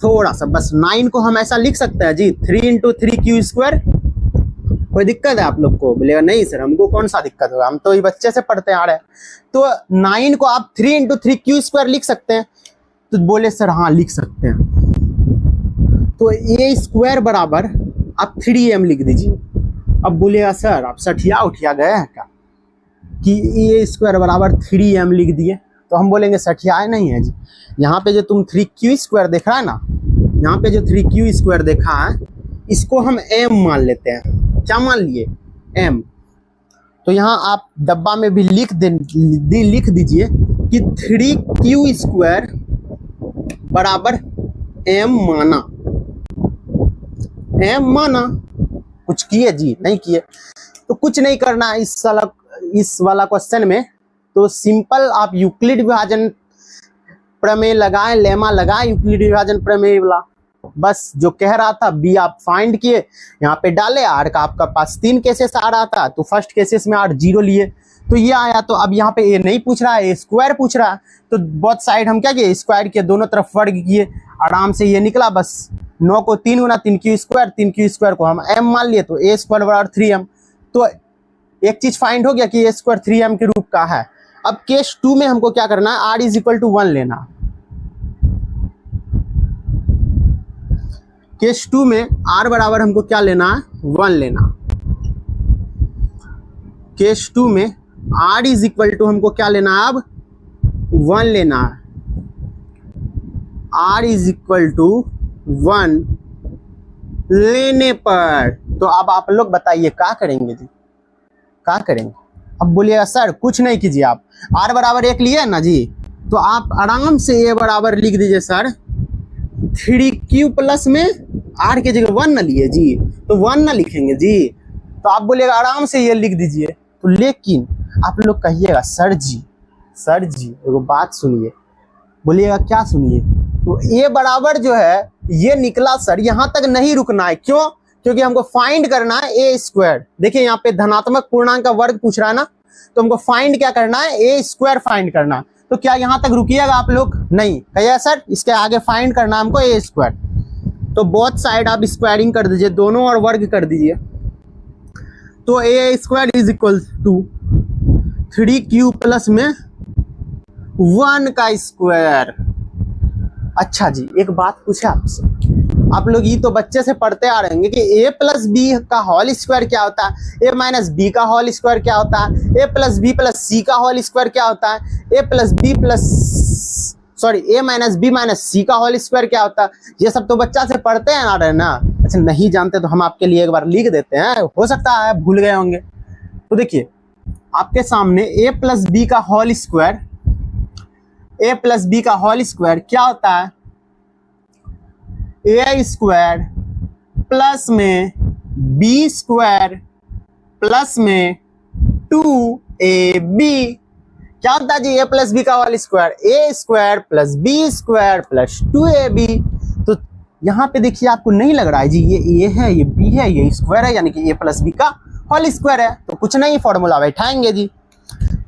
A: थोड़ा सा बस। 9 को हम ऐसा लिख सकते हैं जी, 3 इंटू 3Q स्क्वायर। कोई दिक्कत है आप लोग को? बोलेगा नहीं सर, हमको कौन सा दिक्कत होगा, हम तो ये बच्चे से पढ़ते आ रहे हैं। तो 9 को आप 3 इंटू 3Q स्क्वायर लिख सकते हैं। तो बोले सर हाँ लिख सकते हैं। तो A स्क्वायर बराबर आप 3m लिख दीजिए। अब बोलेगा सर आप सठिया उठिया गए हैं क्या कि A स्क्वायर बराबर 3m लिख दिए? तो हम बोलेंगे सठिया नहीं है जी। यहाँ पे जो तुम 3Q स्क्वायर देख रहा है ना, यहाँ पे जो 3Q स्क्वायर देखा है, इसको हम m मान लेते हैं। क्या मान लिए? m। तो यहाँ आप डब्बा में भी लिख दीजिए कि 3Q स्क्वायर बराबर m माना। m माना, कुछ किए जी? नहीं किए। तो कुछ नहीं करना है इस वाला क्वेश्चन में। तो सिंपल आप यूक्लिड विभाजन प्रमेय लगाएं, लेमा लगाएं यूक्लिड विभाजन प्रमेय वाला। बस जो कह रहा था B आप फाइंड किए, यहाँ पे डाले। R का आपका पास 3 केसेस आ रहा था, तो फर्स्ट केसेस में R 0 लिए तो ये आया। तो अब यहाँ पे A नहीं पूछ रहा है, A स्क्वायर पूछ रहा है। तो बोथ साइड हम क्या किए? स्क्वायर के दोनों तरफ वर्ग किए, आराम से ये निकला। बस 9 को 3 गुना 3Q स्क्वायर, 3Q स्क्वायर को हम m मान लिए, तो A स्क्वायर बराबर 3m। तो एक चीज फाइंड हो गया कि A स्क्वायर 3m के रूप का है। अब केस 2 में हमको क्या करना है? R इज इक्वल टू 1 लेना। केस 2 में R बराबर हमको क्या लेना है? 1 लेना। केस 2 में R इज इक्वल टू हमको क्या लेना है? अब 1 लेना है। R इज इक्वल टू 1 लेने पर तो अब आप लोग बताइए क्या करेंगे जी? क्या करेंगे? अब बोलिएगा सर कुछ नहीं कीजिए, आप R बराबर 1 लिए ना जी, तो आप आराम से A बराबर लिख दीजिए सर 3Q प्लस में R के जगह 1 ना लिए जी, तो 1 ना लिखेंगे जी। तो आप बोलिएगा आराम से ये लिख दीजिए तो लेकिन आप लोग कहिएगा सर जी एगो बात सुनिए, बोलिएगा क्या सुनिए। तो ए बराबर जो है ये निकला सर, यहाँ तक नहीं रुकना है। क्यों? क्योंकि हमको फाइंड करना है ए स्क्वायर। देखिए यहाँ पे धनात्मक पूर्णांक का वर्ग पूछ रहा है ना, तो हमको फाइंड क्या करना है, ए स्क्वायर फाइंड करना है। तो क्या यहाँ तक रुकिएगा आप लोग? नहीं, कहिए सर इसके आगे फाइंड करना है हमको ए स्क्वायर। तो बोथ साइड आप स्क्वायरिंग कर दीजिए, दोनों और वर्ग कर दीजिए। तो a square is equal to 3q plus में 1 का स्क्वायर। अच्छा जी, एक बात पूछे आपसे, आप लोग ये तो बच्चे से पढ़ते आ रहे होंगे कि a प्लस बी का होल स्क्वायर क्या होता है, a माइनस बी का होल स्क्वायर क्या होता है, a प्लस बी प्लस सी का होल स्क्वायर क्या होता है, a माइनस बी माइनस सी का होल स्क्वायर क्या होता है। ये सब तो बच्चा से पढ़ते हैं आ रहे हैं ना। अच्छा, नहीं जानते तो हम आपके लिए एक बार लिख देते हैं, हो सकता है भूल गए होंगे। तो देखिए आपके सामने a प्लस बी का whole square, a plus B का होल स्क्वायर क्या होता है, ए स्क्वायर प्लस में बी स्क्वायर प्लस में 2ab क्या होता है जी, ए प्लस बी का whole square, a square plus B square plus 2ab। तो यहाँ पे देखिए आपको नहीं लग रहा है जी ये ए है, ये बी है, ये स्क्वायर है, यानी कि ए प्लस बी का होल स्क्वायर है। तो कुछ नहीं, फॉर्मूला बैठाएंगे जी।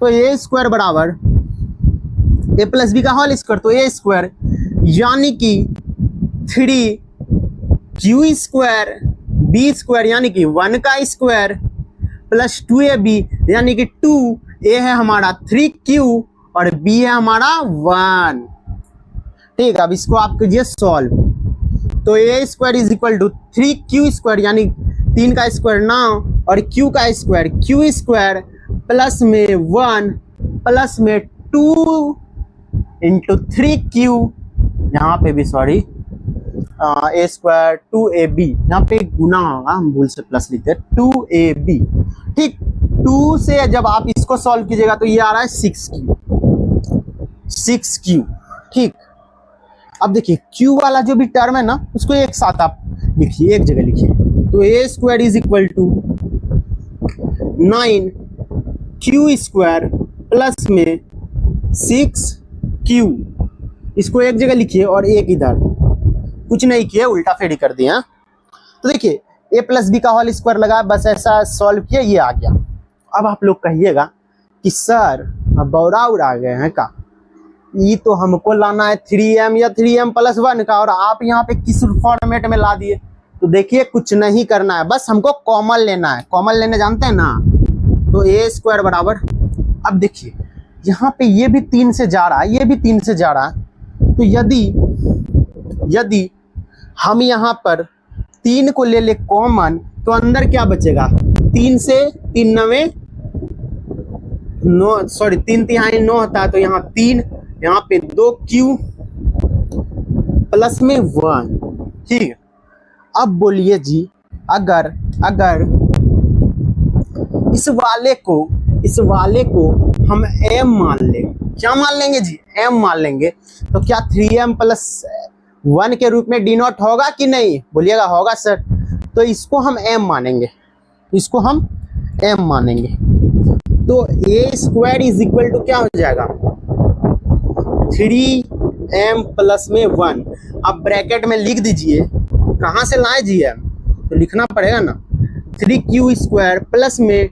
A: तो ए स्क्वायर बराबर ए प्लस बी का होल स्क्वायर, तो ए स्क्वायर यानी कि 3q स्क्वायर बी स्क्वायर यानी कि 1 का स्क्वायर प्लस 2ab यानी कि 2a है हमारा 3q और b है हमारा 1। ठीक, अब इसको आप कीजिए सॉल्व। तो a square is equal to 3q square यानी 3 का स्क्वायर 9 और q का स्क्वायर q स्क्वायर प्लस में 1 प्लस में 2 इंटू 3q, यहाँ पे भी सॉरी ए स्क्वायर 2ab, यहाँ पे गुना होगा, हम भूल से प्लस लिखते हैं 2ab। ठीक, 2 से जब आप इसको सॉल्व कीजिएगा तो ये आ रहा है 6q। ठीक, अब देखिए q वाला जो भी टर्म है ना उसको एक साथ आप लिखिए, एक जगह लिखिए। तो a square is equal to 9q square plus में 6q, इसको एक जगह लिखिए और एक इधर, कुछ नहीं किया, उल्टा फेरी कर दिया। तो देखिए a प्लस बी का होल स्क्वायर लगा, बस ऐसा सॉल्व किया, ये आ गया। अब आप लोग कहिएगा कि सर बौरा उड़ा गए हैं का, ये तो हमको लाना है 3m या 3m प्लस 1 का, और आप यहाँ पे किस फॉर्मेट में ला दिए। तो देखिए कुछ नहीं करना है, बस हमको कॉमन लेना है। कॉमन लेने जानते हैं ना, तो a स्क्वायर बराबर, अब देखिए यहाँ पे ये भी 3 से जा रहा है, ये भी 3 से जा रहा है। तो यदि हम यहाँ पर 3 को ले ले कॉमन, तो अंदर क्या बचेगा, 3 से 3 9 3 तिहाई 9 होता है, तो यहाँ 3, यहाँ पे 2q प्लस में 1। ठीक है, अब बोलिए जी, अगर इस वाले को हम m मान लें, क्या मान लेंगे जी, m मान लेंगे, तो क्या 3m प्लस 1 के रूप में डिनोट होगा कि नहीं, बोलिएगा होगा सर। तो इसको हम m मानेंगे, तो a square is equal to क्या हो जाएगा, 3m प्लस में 1। अब ब्रैकेट में लिख दीजिए, कहाँ से लाए जी m, तो लिखना पड़ेगा ना, 3q स्क्वायर प्लस में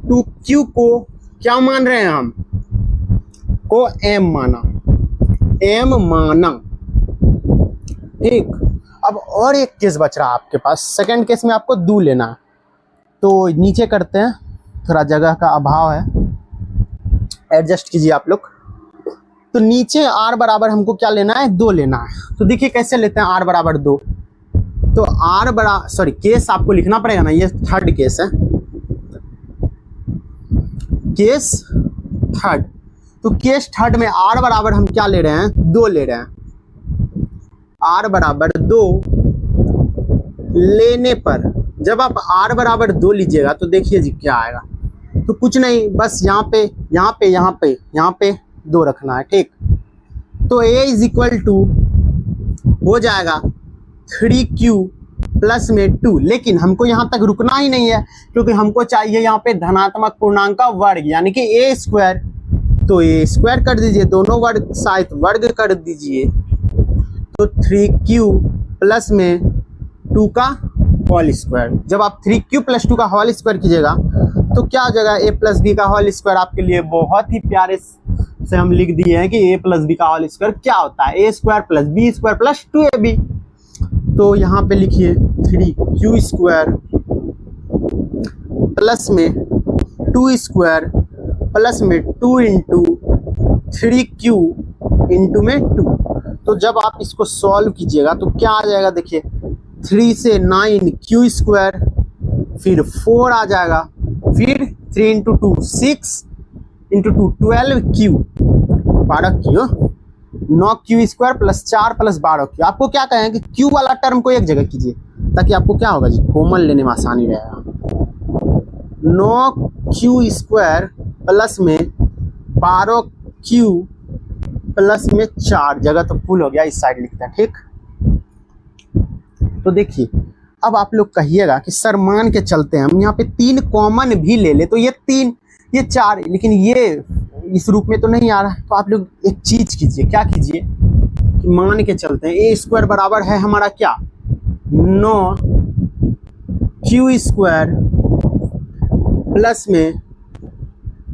A: 2q को क्या मान रहे हैं हम, को m माना। ठीक, अब और एक केस बच रहा है आपके पास, सेकंड केस में आपको 2 लेना है। तो नीचे करते हैं, थोड़ा जगह का अभाव है, एडजस्ट कीजिए आप लोग। तो नीचे r बराबर हमको क्या लेना है, 2 लेना है। तो देखिए कैसे लेते हैं r बराबर 2। तो केस आपको लिखना पड़ेगा ना, ये थर्ड केस है, केस थर्ड। तो केस थर्ड में r बराबर हम क्या ले रहे हैं, 2 ले रहे हैं। r बराबर 2 लेने पर जब आप r बराबर 2 लीजिएगा तो देखिए जी क्या आएगा। तो कुछ नहीं, बस यहाँ पे 2 रखना है। ठीक, तो a इज इक्वल टू हो जाएगा 3q प्लस में 2, लेकिन हमको यहाँ तक रुकना ही नहीं है क्योंकि हमको चाहिए यहाँ पे धनात्मक पूर्णांक का वर्ग यानी कि ए स्क्वायर। तो ए स्क्वायर कर दीजिए, दोनों वर्ग साथ वर्ग कर दीजिए, तो 3q प्लस में 2 का होल स्क्वायर। जब आप 3q प्लस 2 का होल स्क्वायर कीजिएगा तो क्या हो जाएगा, a प्लस बी का होल स्क्वायर। आपके लिए बहुत ही प्यारे से हम लिख दिए हैं कि a प्लस बी का होल स्क्वायर क्या होता है, a square plus B square plus 2ab। तो यहाँ पे लिखिए 3q स्क्वायर प्लस में 2 स्क्वायर प्लस में 2 इंटू 3q इंटू में 2। तो जब आप इसको सॉल्व कीजिएगा तो क्या आ जाएगा, देखिए 3 से 9 q स्क्वायर, फिर 4 आ जाएगा, फिर 3 into 2 6 into 2 12q 12q 9q square plus 4 plus 12q। आपको क्या कहें कि q वाला टर्म को एक जगह कीजिए ताकि आपको क्या होगा जी, कॉमन लेने में आसानी रहेगा। 9q स्क्वायर प्लस में 12q प्लस में 4, जगह तो फुल हो गया, इस साइड लिखते हैं, ठीक। तो देखिए अब आप लोग कहिएगा कि सर मान के चलते हैं हम यहाँ पे 3 कॉमन भी ले ले तो ये 3 ये 4, लेकिन ये इस रूप में तो नहीं आ रहा है। तो आप लोग एक चीज कीजिए, क्या कीजिए कि मान के चलते हैं ए स्क्वायर बराबर है हमारा क्या, 9q स्क्वायर प्लस में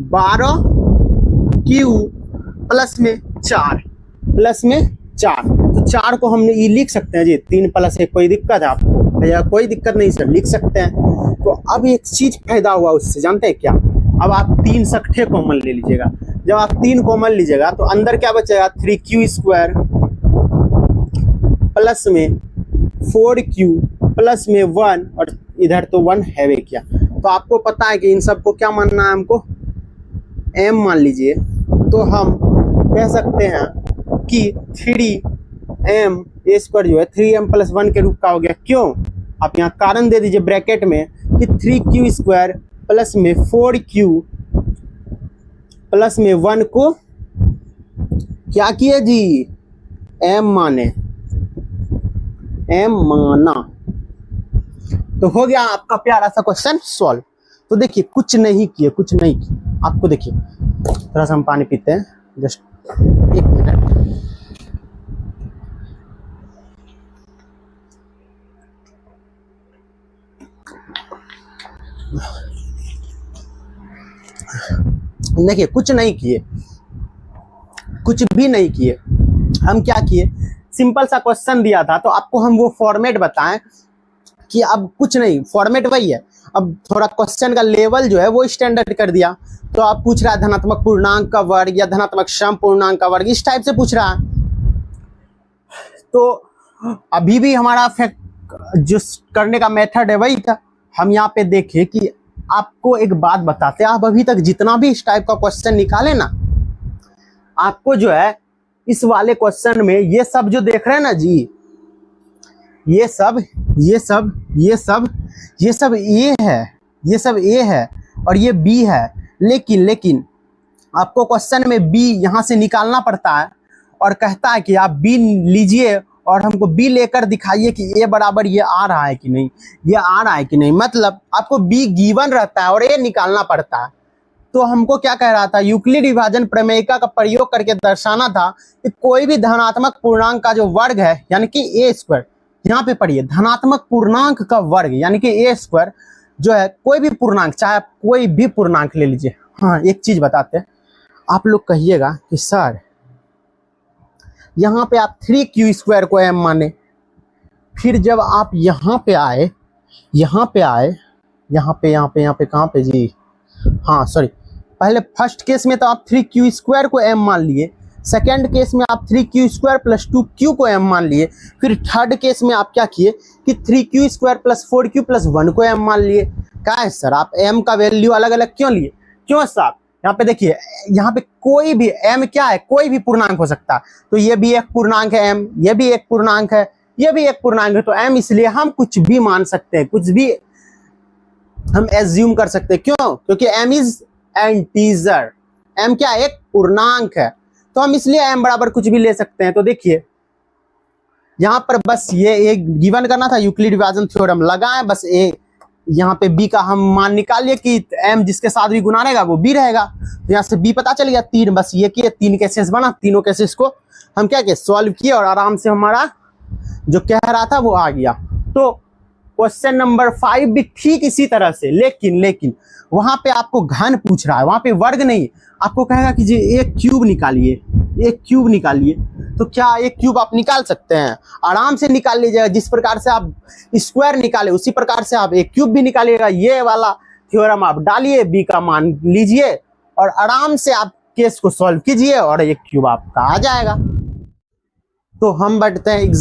A: 12q प्लस में 4 प्लस में 4। तो 4 को हमने ये लिख सकते हैं जी, 3 प्लस 1, कोई दिक्कत है आपको या कोई दिक्कत नहीं सर, लिख सकते हैं। तो अब एक चीज फायदा हुआ उससे, जानते हैं क्या, अब आप 3 सख्ठे कॉमन ले लीजिएगा। जब आप 3 कॉमन लीजिएगा तो अंदर क्या बचेगा, 3q स्क्वायर प्लस में 4q प्लस में 1, और इधर तो 1 है वे क्या। तो आपको पता है कि इन सबको क्या मानना है हमको, m मान लीजिए। तो हम कह सकते हैं कि 3m ए स्क्वायर जो है 3m प्लस 1 के रूप का हो गया। क्यों, आप यहाँ कारण दे दीजिए ब्रैकेट में कि 3q स्क्वायर प्लस में 4q प्लस में 1 को क्या किए जी, m माने, m माना। तो हो गया आपका प्यारा सा क्वेश्चन सॉल्व। तो देखिए कुछ नहीं किए, कुछ नहीं किए। आपको देखिए थोड़ा सा हम पानी पीते हैं, जस्ट 1 मिनट। देखिए कुछ नहीं किए, कुछ भी नहीं किए। हम क्या किए, सिंपल सा क्वेश्चन दिया था तो आपको हम वो फॉर्मेट बताएं कि अब कुछ नहीं, फॉर्मेट वही है। अब थोड़ा क्वेश्चन का लेवल जो है वो स्टैंडर्ड कर दिया। तो आप पूछ रहा है धनात्मक पूर्णांक का वर्ग या धनात्मक सम पूर्णांक का वर्ग, इस टाइप से पूछ रहा है। तो अभी भी हमारा जो करने का मेथड है वही था। हम यहाँ पे देखें कि आपको एक बात बताते हैं, आप अभी तक जितना भी इस टाइप का क्वेश्चन निकाले ना, आपको जो है इस वाले क्वेश्चन में ये सब जो देख रहे हैं ना जी, ये सब ए है, ये सब ए है और ये बी है। लेकिन आपको क्वेश्चन में बी यहाँ से निकालना पड़ता है और कहता है कि आप बी लीजिए और हमको बी लेकर दिखाइए कि ए बराबर ये आ रहा है कि नहीं, ये आ रहा है कि नहीं। मतलब आपको बी गिवन रहता है और ए निकालना पड़ता है। तो हमको क्या कह रहा था, यूक्लिड विभाजन प्रमेयिका का प्रयोग करके दर्शाना था कि कोई भी धनात्मक पूर्णांक का जो वर्ग है यानी कि ए स्क्वायर, यहाँ पे पढ़िए, धनात्मक पूर्णांक का वर्ग यानी कि ए स्क्वायर जो है, कोई भी पूर्णांक, चाहे आप कोई भी पूर्णांक ले लीजिए। हाँ एक चीज बताते हैं, आप लोग कहिएगा कि सर यहाँ पे आप 3q स्क्वायर को m माने, फिर जब आप यहाँ पे आए कहाँ पे जी, हाँ सॉरी, पहले फर्स्ट केस में तो आप 3q स्क्वायर को m मान लिए, सेकेंड केस में आप 3q स्क्वायर प्लस 2q को m मान लिए, फिर थर्ड केस में आप क्या किए कि 3q square plus 4q plus 1 को m मान लिए। क्या है सर, आप m का वैल्यू अलग अलग क्यों लिए? क्यों साहब, यहाँ पे देखिए, यहाँ पे कोई भी m क्या है, कोई भी पूर्णांक हो सकता है। तो ये भी एक पूर्णांक है m, ये भी एक पूर्णांक है, ये भी एक पूर्णांक है। तो m इसलिए हम कुछ भी मान सकते हैं, कुछ भी हम एज्यूम कर सकते हैं। क्यों? क्योंकि m इज इंटीजर, m क्या है, एक पूर्णांक है। तो हम इसलिए m बराबर कुछ भी ले सकते हैं। तो देखिए यहाँ पर बस ये एक गिवन करना था, यूक्लिड विभाजन थ्योरम लगाए, बस ए यहाँ पे b का हम मान निकाल लिए कि m जिसके साथ भी गुना रहेगा वो b रहेगा। तो यहाँ से b पता चल गया 3, बस ये किए 3 केसेस बना, तीनों केसेस को हम क्या किए सॉल्व किए और आराम से हमारा जो कह रहा था वो आ गया। तो क्वेश्चन नंबर 5 भी ठीक इसी तरह से, लेकिन वहां पे आपको घन पूछ रहा है, वहां पे वर्ग नहीं, आपको कहेगा कि जी एक क्यूब निकालिए, एक क्यूब निकालिए। तो क्या एक क्यूब आप निकाल सकते हैं? आराम से निकाल लीजिएगा। जिस प्रकार से आप स्क्वायर निकाले उसी प्रकार से आप एक क्यूब भी निकालिएगा। ये वाला थ्योरम आप डालिए, बी का मान लीजिए और आराम से आप केस को सॉल्व कीजिए और एक क्यूब आपका आ जाएगा। तो हम बढ़ते हैं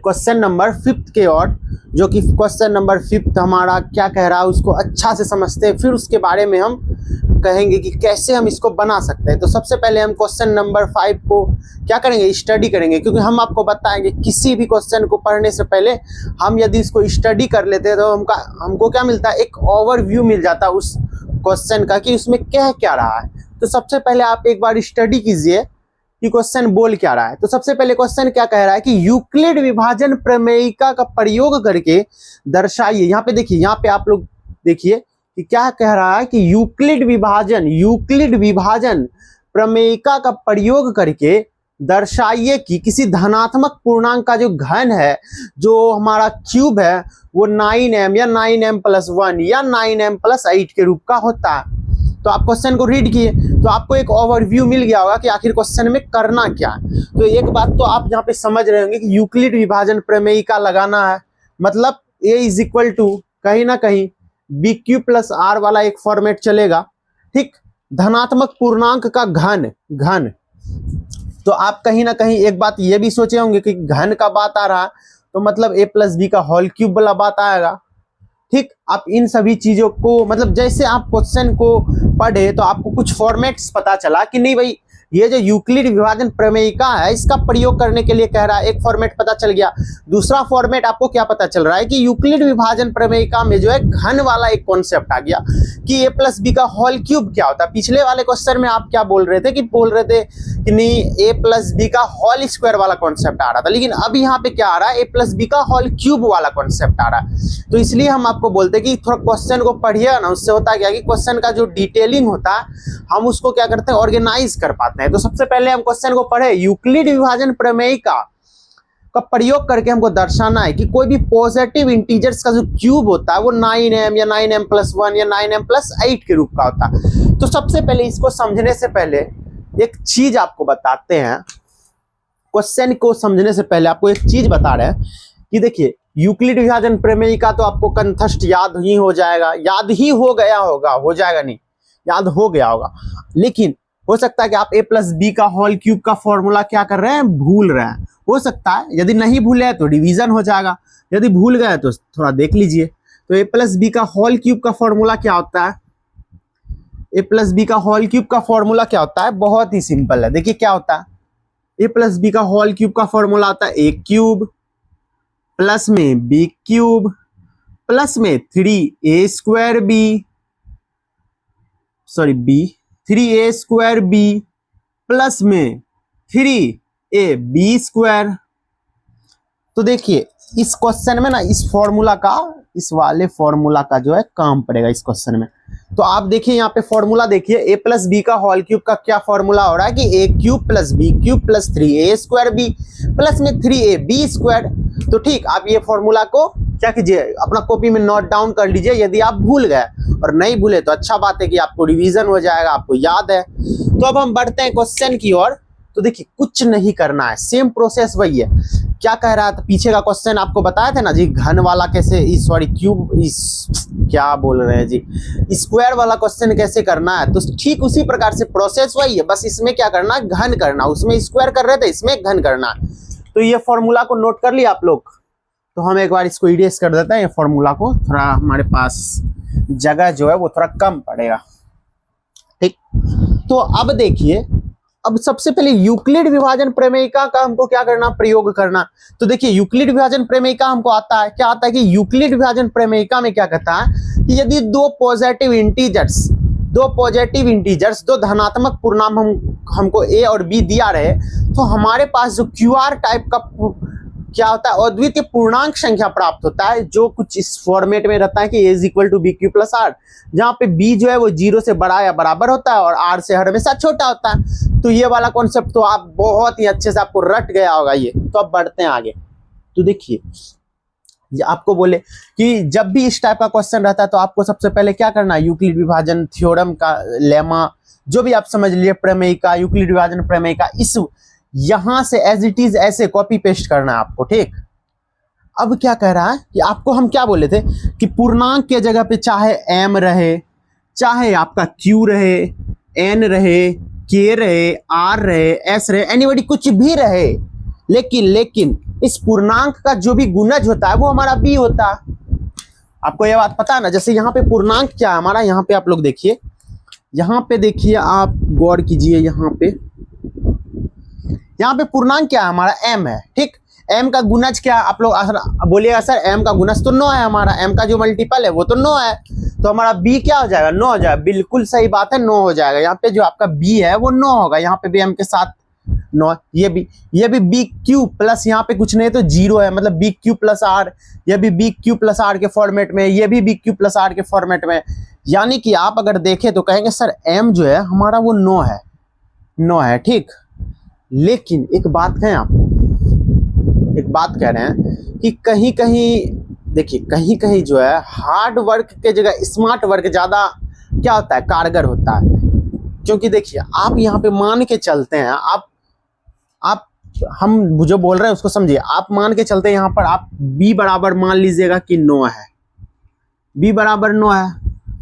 A: क्वेश्चन नंबर 5 के ओर, जो कि क्वेश्चन नंबर 5 हमारा क्या कह रहा है उसको अच्छा से समझते हैं, फिर उसके बारे में हम कहेंगे कि कैसे हम इसको बना सकते हैं। तो सबसे पहले हम क्वेश्चन नंबर 5 को क्या करेंगे, स्टडी करेंगे, क्योंकि हम आपको बताएंगे किसी भी क्वेश्चन को पढ़ने से पहले हम यदि इसको स्टडी कर लेते हैं तो हमको क्या मिलता है, एक ओवरव्यू मिल जाता है उस क्वेश्चन का कि उसमें कह क्या रहा है। तो सबसे पहले आप एक बार स्टडी कीजिए कि क्वेश्चन बोल क्या रहा है। तो सबसे पहले क्वेश्चन क्या कह रहा है कि यूक्लिड विभाजन प्रमेयिका का प्रयोग करके दर्शाइए। यहाँ पे देखिए, यहाँ पे आप लोग देखिए कि क्या कह रहा है कि यूक्लिड विभाजन प्रमेयिका का प्रयोग करके दर्शाइए कि किसी धनात्मक पूर्णांक का जो घन है, जो हमारा क्यूब है, वो 9m या 9m+1 या 9m+8 के रूप का होता है। तो आप क्वेश्चन को रीड किए तो आपको एक ओवरव्यू मिल गया होगा कि आखिर क्वेश्चन में करना क्या है। तो एक बात तो आप यहाँ पे समझ रहे होंगे कि यूक्लिड विभाजन प्रमेयिका लगाना है, मतलब a इज इक्वल टू कहीं ना कहीं BQ+R वाला एक फॉर्मेट चलेगा, ठीक। धनात्मक पूर्णांक का घन। तो आप कहीं ना कहीं एक बात ये भी सोचे होंगे कि घन का बात आ रहा है तो मतलब a+b का होल क्यूब वाला बात आएगा, ठीक। आप इन सभी चीजों को मतलब जैसे आप क्वेश्चन को पढ़े तो आपको कुछ फॉर्मेट्स पता चला कि नहीं भाई ये जो यूक्लिड विभाजन प्रमेयिका है इसका प्रयोग करने के लिए कह रहा है, एक फॉर्मेट पता चल गया। दूसरा फॉर्मेट आपको क्या पता चल रहा है कि यूक्लिड विभाजन प्रमेयिका में जो है घन वाला एक कॉन्सेप्ट आ गया कि a+b का होल क्यूब क्या होता है। पिछले वाले क्वेश्चन में आप क्या बोल रहे थे कि नहीं a+b का होल स्क्वायर वाला कॉन्सेप्ट आ रहा था, लेकिन अब यहाँ पे क्या आ रहा है, a+b का होल क्यूब वाला कॉन्सेप्ट आ रहा है। तो इसलिए हम आपको बोलते हैं कि थोड़ा क्वेश्चन को पढ़िए ना, उससे होता क्या कि क्वेश्चन का जो डिटेलिंग होता है हम उसको क्या करते हैं, ऑर्गेनाइज कर पाते हैं। तो सबसे पहले हम क्वेश्चन को पढ़े, यूक्लिड विभाजन प्रमेयिका का प्रयोग करके हमको दर्शाना है कि कोई भी पॉजिटिव इंटीजर्स का जो क्यूब होता है वो 9m या 9m+1 या 9m+8 के रूप का होता है। तो सबसे पहले इसको समझने से पहले एक चीज आपको बताते हैं, क्वेश्चन को समझने से पहले आपको एक चीज बता रहे हैं कि देखिए यूक्लिड विभाजन प्रमेयिका तो आपको कंठस्थ याद ही हो जाएगा, याद ही हो गया होगा, हो जाएगा नहीं, याद हो गया होगा, लेकिन हो सकता है कि आप a+b का होल क्यूब का फॉर्मूला क्या कर रहे हैं, भूल रहे हैं। हो सकता है यदि नहीं भूले तो डिवीजन हो जाएगा, यदि भूल गए तो थोड़ा देख लीजिए। तो a+b का होल क्यूब का फॉर्मूला क्या होता है, a+b का होल क्यूब का फॉर्मूला क्या होता है, बहुत ही सिंपल है। देखिए क्या होता है, a+b का होल क्यूब का फॉर्मूला होता है a क्यूब प्लस में b क्यूब प्लस में 3a² b प्लस में 3ab²। तो देखिए इस क्वेश्चन में ना इस फॉर्मूला का, इस वाले फॉर्मूला का जो है काम पड़ेगा इस क्वेश्चन में। तो आप देखिए यहाँ पे फॉर्मूला देखिए, a+b का होल क्यूब का क्या फॉर्मूला हो रहा है कि a³ + b³ + 3a² b plus में 3ab²। तो ठीक, आप ये फॉर्मूला को क्या कीजिए, अपना कॉपी में नोट डाउन कर लीजिए। यदि आप भूल गए और नहीं भूले तो अच्छा बात है कि आपको रिवीजन हो जाएगा, आपको याद है। तो अब हम बढ़ते हैं क्वेश्चन की ओर। तो देखिए कुछ नहीं करना है, सेम प्रोसेस वही है। क्या कह रहा था, पीछे का क्वेश्चन आपको बताया था ना जी, घन वाला कैसे, क्या बोल रहे हैं जी, स्क्वायर वाला क्वेश्चन कैसे करना है। तो ठीक उसी प्रकार से प्रोसेस वही है, बस इसमें क्या करना है, घन करना। उसमें स्क्वायर कर रहे थे, इसमें घन करना। तो ये फॉर्मूला को नोट कर लिया आप लोग। तो हम एक बार इसको इरेज कर देते हैं, ये फॉर्मूला को, थोड़ा हमारे पास जगह जो है वो थोड़ा कम पड़ेगा, ठीक। तो अब देखिए, अब सबसे पहले यूक्लिड विभाजन प्रमेयिका का हमको क्या करना, प्रयोग करना। तो देखिए यूक्लिड विभाजन प्रमेयिका हमको आता है, क्या आता है कि यूक्लिड विभाजन प्रमेयिका में क्या कहता है कि यदि दो पॉजिटिव इंटीजर्स, दो धनात्मक पूर्णांक हमको a और b दिया रहे, तो हमारे पास जो QR टाइप का क्या होता है, अद्वितीय पूर्णांक संख्या प्राप्त होता है, जो कुछ इस फॉर्मेट में रहता है कि a is equal to B Q plus R, जहाँ पे b जो है वो 0 से बड़ा या बराबर होता है और r से हर हमेशा छोटा होता है। तो ये वाला कॉन्सेप्ट तो आप बहुत ही अच्छे से आपको रट गया होगा ये। तो अब बढ़ते हैं आगे। तो देखिए आपको बोले कि जब भी इस टाइप का क्वेश्चन रहता है तो आपको सबसे पहले क्या करना है, यूक्लिड विभाजन थ्योरम का लेमा जो भी आप समझ लिए, प्रमेय का, यूक्लिड विभाजन प्रमेय का, इस यहां से एज इट इज ऐसे कॉपी पेस्ट करना है आपको, ठीक। अब क्या कह रहा है कि आपको हम क्या बोले थे कि पूर्णांक के जगह पे चाहे m रहे, चाहे आपका q रहे, n रहे, k रहे, r रहे, s रहे, एनीबॉडी कुछ भी रहे, लेकिन इस पूर्णांक का जो भी गुणज होता है वो हमारा b होता है। आपको यह बात पता है ना। जैसे यहाँ पे पूर्णांक क्या है हमारा, यहाँ पे आप लोग देखिए, यहाँ पे देखिए, आप गौर कीजिए, यहाँ पे पूर्णांक क्या है हमारा, m है, ठीक। m का गुणज क्या, आप लोग बोलिएगा सर m का गुणज तो 9 है हमारा, m का जो मल्टीपल है वो तो 9 है, तो हमारा b क्या हो जाएगा, 9 हो जाएगा। बिल्कुल सही बात है, 9 हो जाएगा। यहाँ पे जो आपका b है वो 9 होगा, यहाँ पे भी m के साथ 9, ये भी बी क्यू प्लस, यहाँ पे कुछ नहीं तो 0 है, मतलब बी क्यू प्लस आर, ये भी बी क्यू प्लस आर के फॉर्मेट में, ये भी बी क्यू प्लस आर के फॉर्मेट में। यानी कि आप अगर देखें तो कहेंगे सर m जो है हमारा वो 9 है, ठीक। लेकिन एक बात कहें, आप एक बात कह रहे हैं कि कहीं देखिए, कहीं जो है हार्ड वर्क के जगह स्मार्ट वर्क ज्यादा क्या होता है, कारगर होता है। क्योंकि देखिए आप यहाँ पे मान के चलते हैं, आप हम जो बोल रहे हैं उसको समझिए। आप मान के चलते हैं यहाँ पर आप b बराबर मान लीजिएगा कि 9 है, b बराबर 9 है,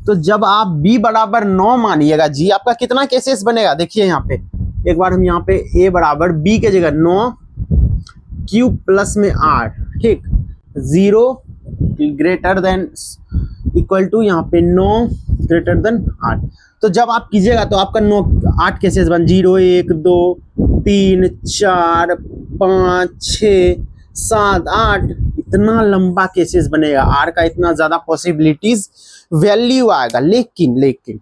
A: तो जब आप b बराबर 9 मानिएगा जी, आपका कितना केसेस बनेगा, देखिए यहाँ पे एक बार हम यहाँ पे a बराबर b के जगह 9 q प्लस में r, ठीक, 0 ग्रेटर देन इक्वल टू यहाँ पे 9 ग्रेटर देन 8। तो जब आप कीजिएगा तो आपका 8 केसेस बन, 0 1 2 3 4 5 6 7 8, इतना लंबा केसेस बनेगा, आर का इतना ज्यादा पॉसिबिलिटीज वैल्यू आएगा। लेकिन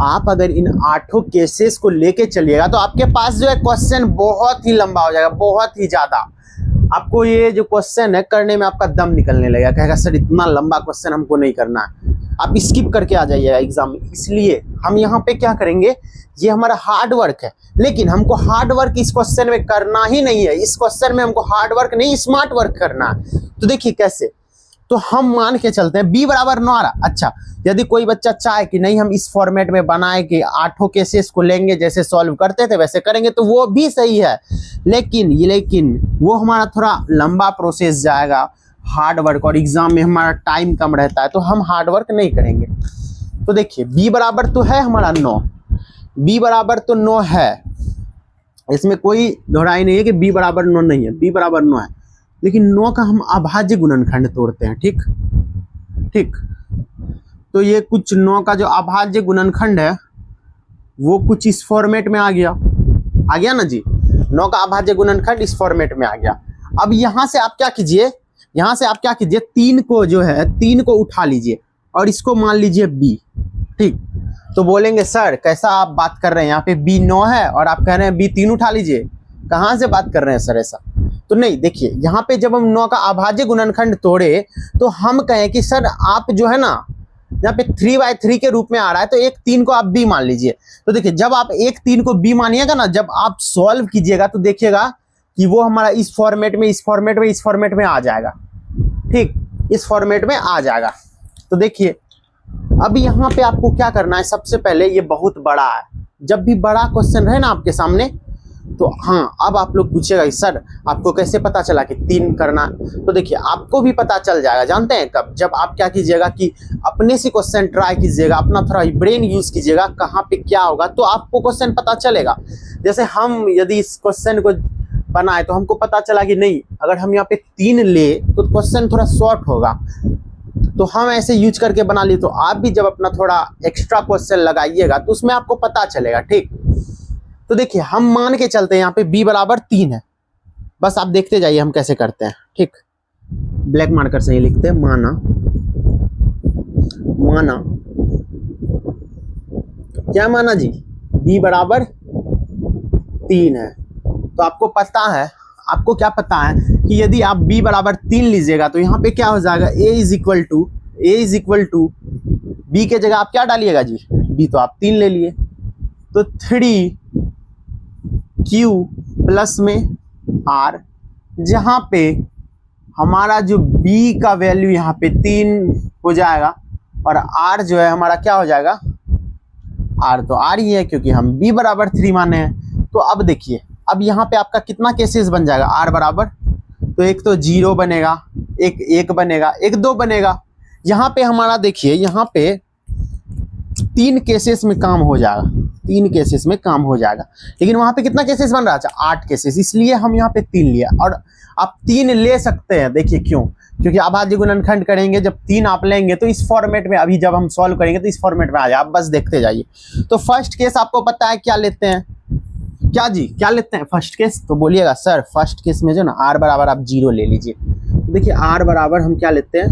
A: आप अगर इन 8 केसेस को लेके चलिएगा तो आपके पास जो है क्वेश्चन बहुत ही लंबा हो जाएगा, बहुत ही ज्यादा। आपको ये जो क्वेश्चन है करने में आपका दम निकलने लगेगा, कहेगा सर इतना लंबा क्वेश्चन हमको नहीं करना है, आप स्किप करके आ जाइएगा एग्जाम में। इसलिए हम यहाँ पे क्या करेंगे, ये हमारा हार्ड वर्क है, लेकिन हमको हार्ड वर्क इस क्वेश्चन में करना ही नहीं है। इस क्वेश्चन में हमको हार्ड वर्क नहीं, स्मार्ट वर्क करना है। तो देखिए कैसे, तो हम मान के चलते हैं b बराबर 9 आ रहा। अच्छा, यदि कोई बच्चा चाहे कि नहीं हम इस फॉर्मेट में बनाए कि 8 केसेस को लेंगे, जैसे सॉल्व करते थे वैसे करेंगे, तो वो भी सही है, लेकिन वो हमारा थोड़ा लंबा प्रोसेस जाएगा, हार्ड वर्क, और एग्जाम में हमारा टाइम कम रहता है, तो हम हार्ड वर्क नहीं करेंगे। तो देखिए b बराबर तो है हमारा 9, b बराबर तो 9 है, इसमें कोई दोहराई नहीं है कि b बराबर 9 नहीं है, b बराबर 9 है। लेकिन 9 का हम अभाज्य गुणनखंड तोड़ते हैं, ठीक। तो ये कुछ 9 का जो अभाज्य गुणनखंड है वो कुछ इस फॉर्मेट में आ गया ना जी, 9 का अभाज्य गुणनखंड इस फॉर्मेट में आ गया। अब यहाँ से आप क्या कीजिए, 3 को जो है 3 को उठा लीजिए और इसको मान लीजिए b, ठीक। तो बोलेंगे सर कैसा आप बात कर रहे हैं, यहाँ पे b 9 है और आप कह रहे हैं b 3 उठा लीजिए, कहाँ से बात कर रहे हैं सर ऐसा। तो नहीं, देखिए यहाँ पे जब हम 9 का अभाज्य गुणनखंड तोड़े तो हम कहें कि सर आप जो है ना, यहाँ पे 3/3 के रूप में आ रहा है, तो 1 3 को आप b मान लीजिए। तो देखिए जब आप 1 3 को b मानिएगा ना, जब आप सॉल्व कीजिएगा तो देखिएगा कि वो हमारा इस फॉर्मेट में आ जाएगा, ठीक, इस फॉर्मेट में आ जाएगा। तो देखिए अब यहाँ पे आपको क्या करना है, सबसे पहले ये बहुत बड़ा है, जब भी बड़ा क्वेश्चन रहे ना आपके सामने, तो हाँ अब आप लोग पूछेगा कि सर आपको कैसे पता चला कि 3 करना। तो देखिए आपको भी पता चल जाएगा, जानते हैं कब, जब आप क्या कीजिएगा कि अपने से क्वेश्चन ट्राई कीजिएगा, अपना थोड़ा ब्रेन यूज कीजिएगा, कहाँ पे क्या होगा तो आपको क्वेश्चन पता चलेगा। जैसे हम यदि इस क्वेश्चन को बनाए तो हमको पता चला कि नहीं, अगर हम यहाँ पे 3 ले तो क्वेश्चन थोड़ा शॉर्ट होगा, तो हम ऐसे यूज करके बना लिए। तो आप भी जब अपना थोड़ा एक्स्ट्रा क्वेश्चन लगाइएगा तो उसमें आपको पता चलेगा, ठीक। तो देखिए हम मान के चलते हैं यहाँ पे b बराबर 3 है, बस आप देखते जाइए हम कैसे करते हैं, ठीक। ब्लैक मार्कर से ही लिखते हैं, माना क्या माना जी, b बराबर 3 है। तो आपको पता है आपको क्या पता है कि यदि आप b बराबर 3 लीजिएगा तो यहाँ पे क्या हो जाएगा, a is equal to b के जगह आप क्या डालिएगा जी, b तो आप 3 ले लिए, तो 3q प्लस में r, जहाँ पे हमारा जो b का वैल्यू यहाँ पे 3 हो जाएगा और r जो है हमारा क्या हो जाएगा, r तो r ही है क्योंकि हम b बराबर 3 माने हैं। तो अब देखिए, अब यहाँ पे आपका कितना केसेस बन जाएगा, r बराबर, तो एक तो 0 बनेगा, एक 1 बनेगा, एक 2 बनेगा। यहाँ पे हमारा देखिए, यहाँ पे 3 केसेस में काम हो जाएगा, 3 केसेस में काम हो जाएगा। लेकिन वहाँ पे कितना केसेस बन रहा है, 8 केसेस, इसलिए हम यहाँ पे 3 लिया। और आप 3 ले सकते हैं, देखिए क्यों, क्योंकि अभाज्य गुणनखंड करेंगे जब 3 आप लेंगे तो इस फॉर्मेट में, अभी जब हम सॉल्व करेंगे तो इस फॉर्मेट में आ जाए, आप बस देखते जाइए। तो फर्स्ट केस आपको पता है क्या लेते हैं, क्या जी, क्या लेते हैं फर्स्ट केस, तो बोलिएगा सर फर्स्ट केस में जो ना r बराबर आप 0 ले लीजिए। तो देखिए r बराबर हम क्या लेते हैं,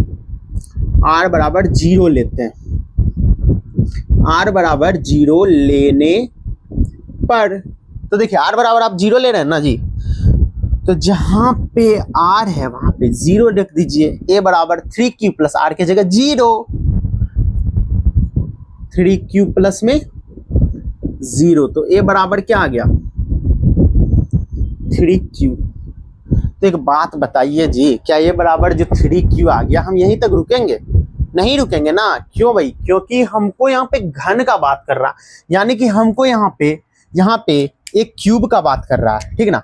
A: r बराबर 0 लेते हैं। r बराबर 0 लेने पर, तो देखिए r बराबर आप 0 ले रहे हैं ना जी, तो जहां पे r है वहां पे 0 लिख दीजिए। a बराबर 3q प्लस r के जगह 0, 3q प्लस में 0, तो a बराबर क्या आ गया, 3q। तो एक बात बताइए जी, क्या ये बराबर जो 3q आ गया, हम यहीं तक रुकेंगे, नहीं रुकेंगे ना। क्यों भाई, क्योंकि हमको यहाँ पे घन का बात कर रहा, यानी कि हमको यहाँ पे एक क्यूब का बात कर रहा है, ठीक ना।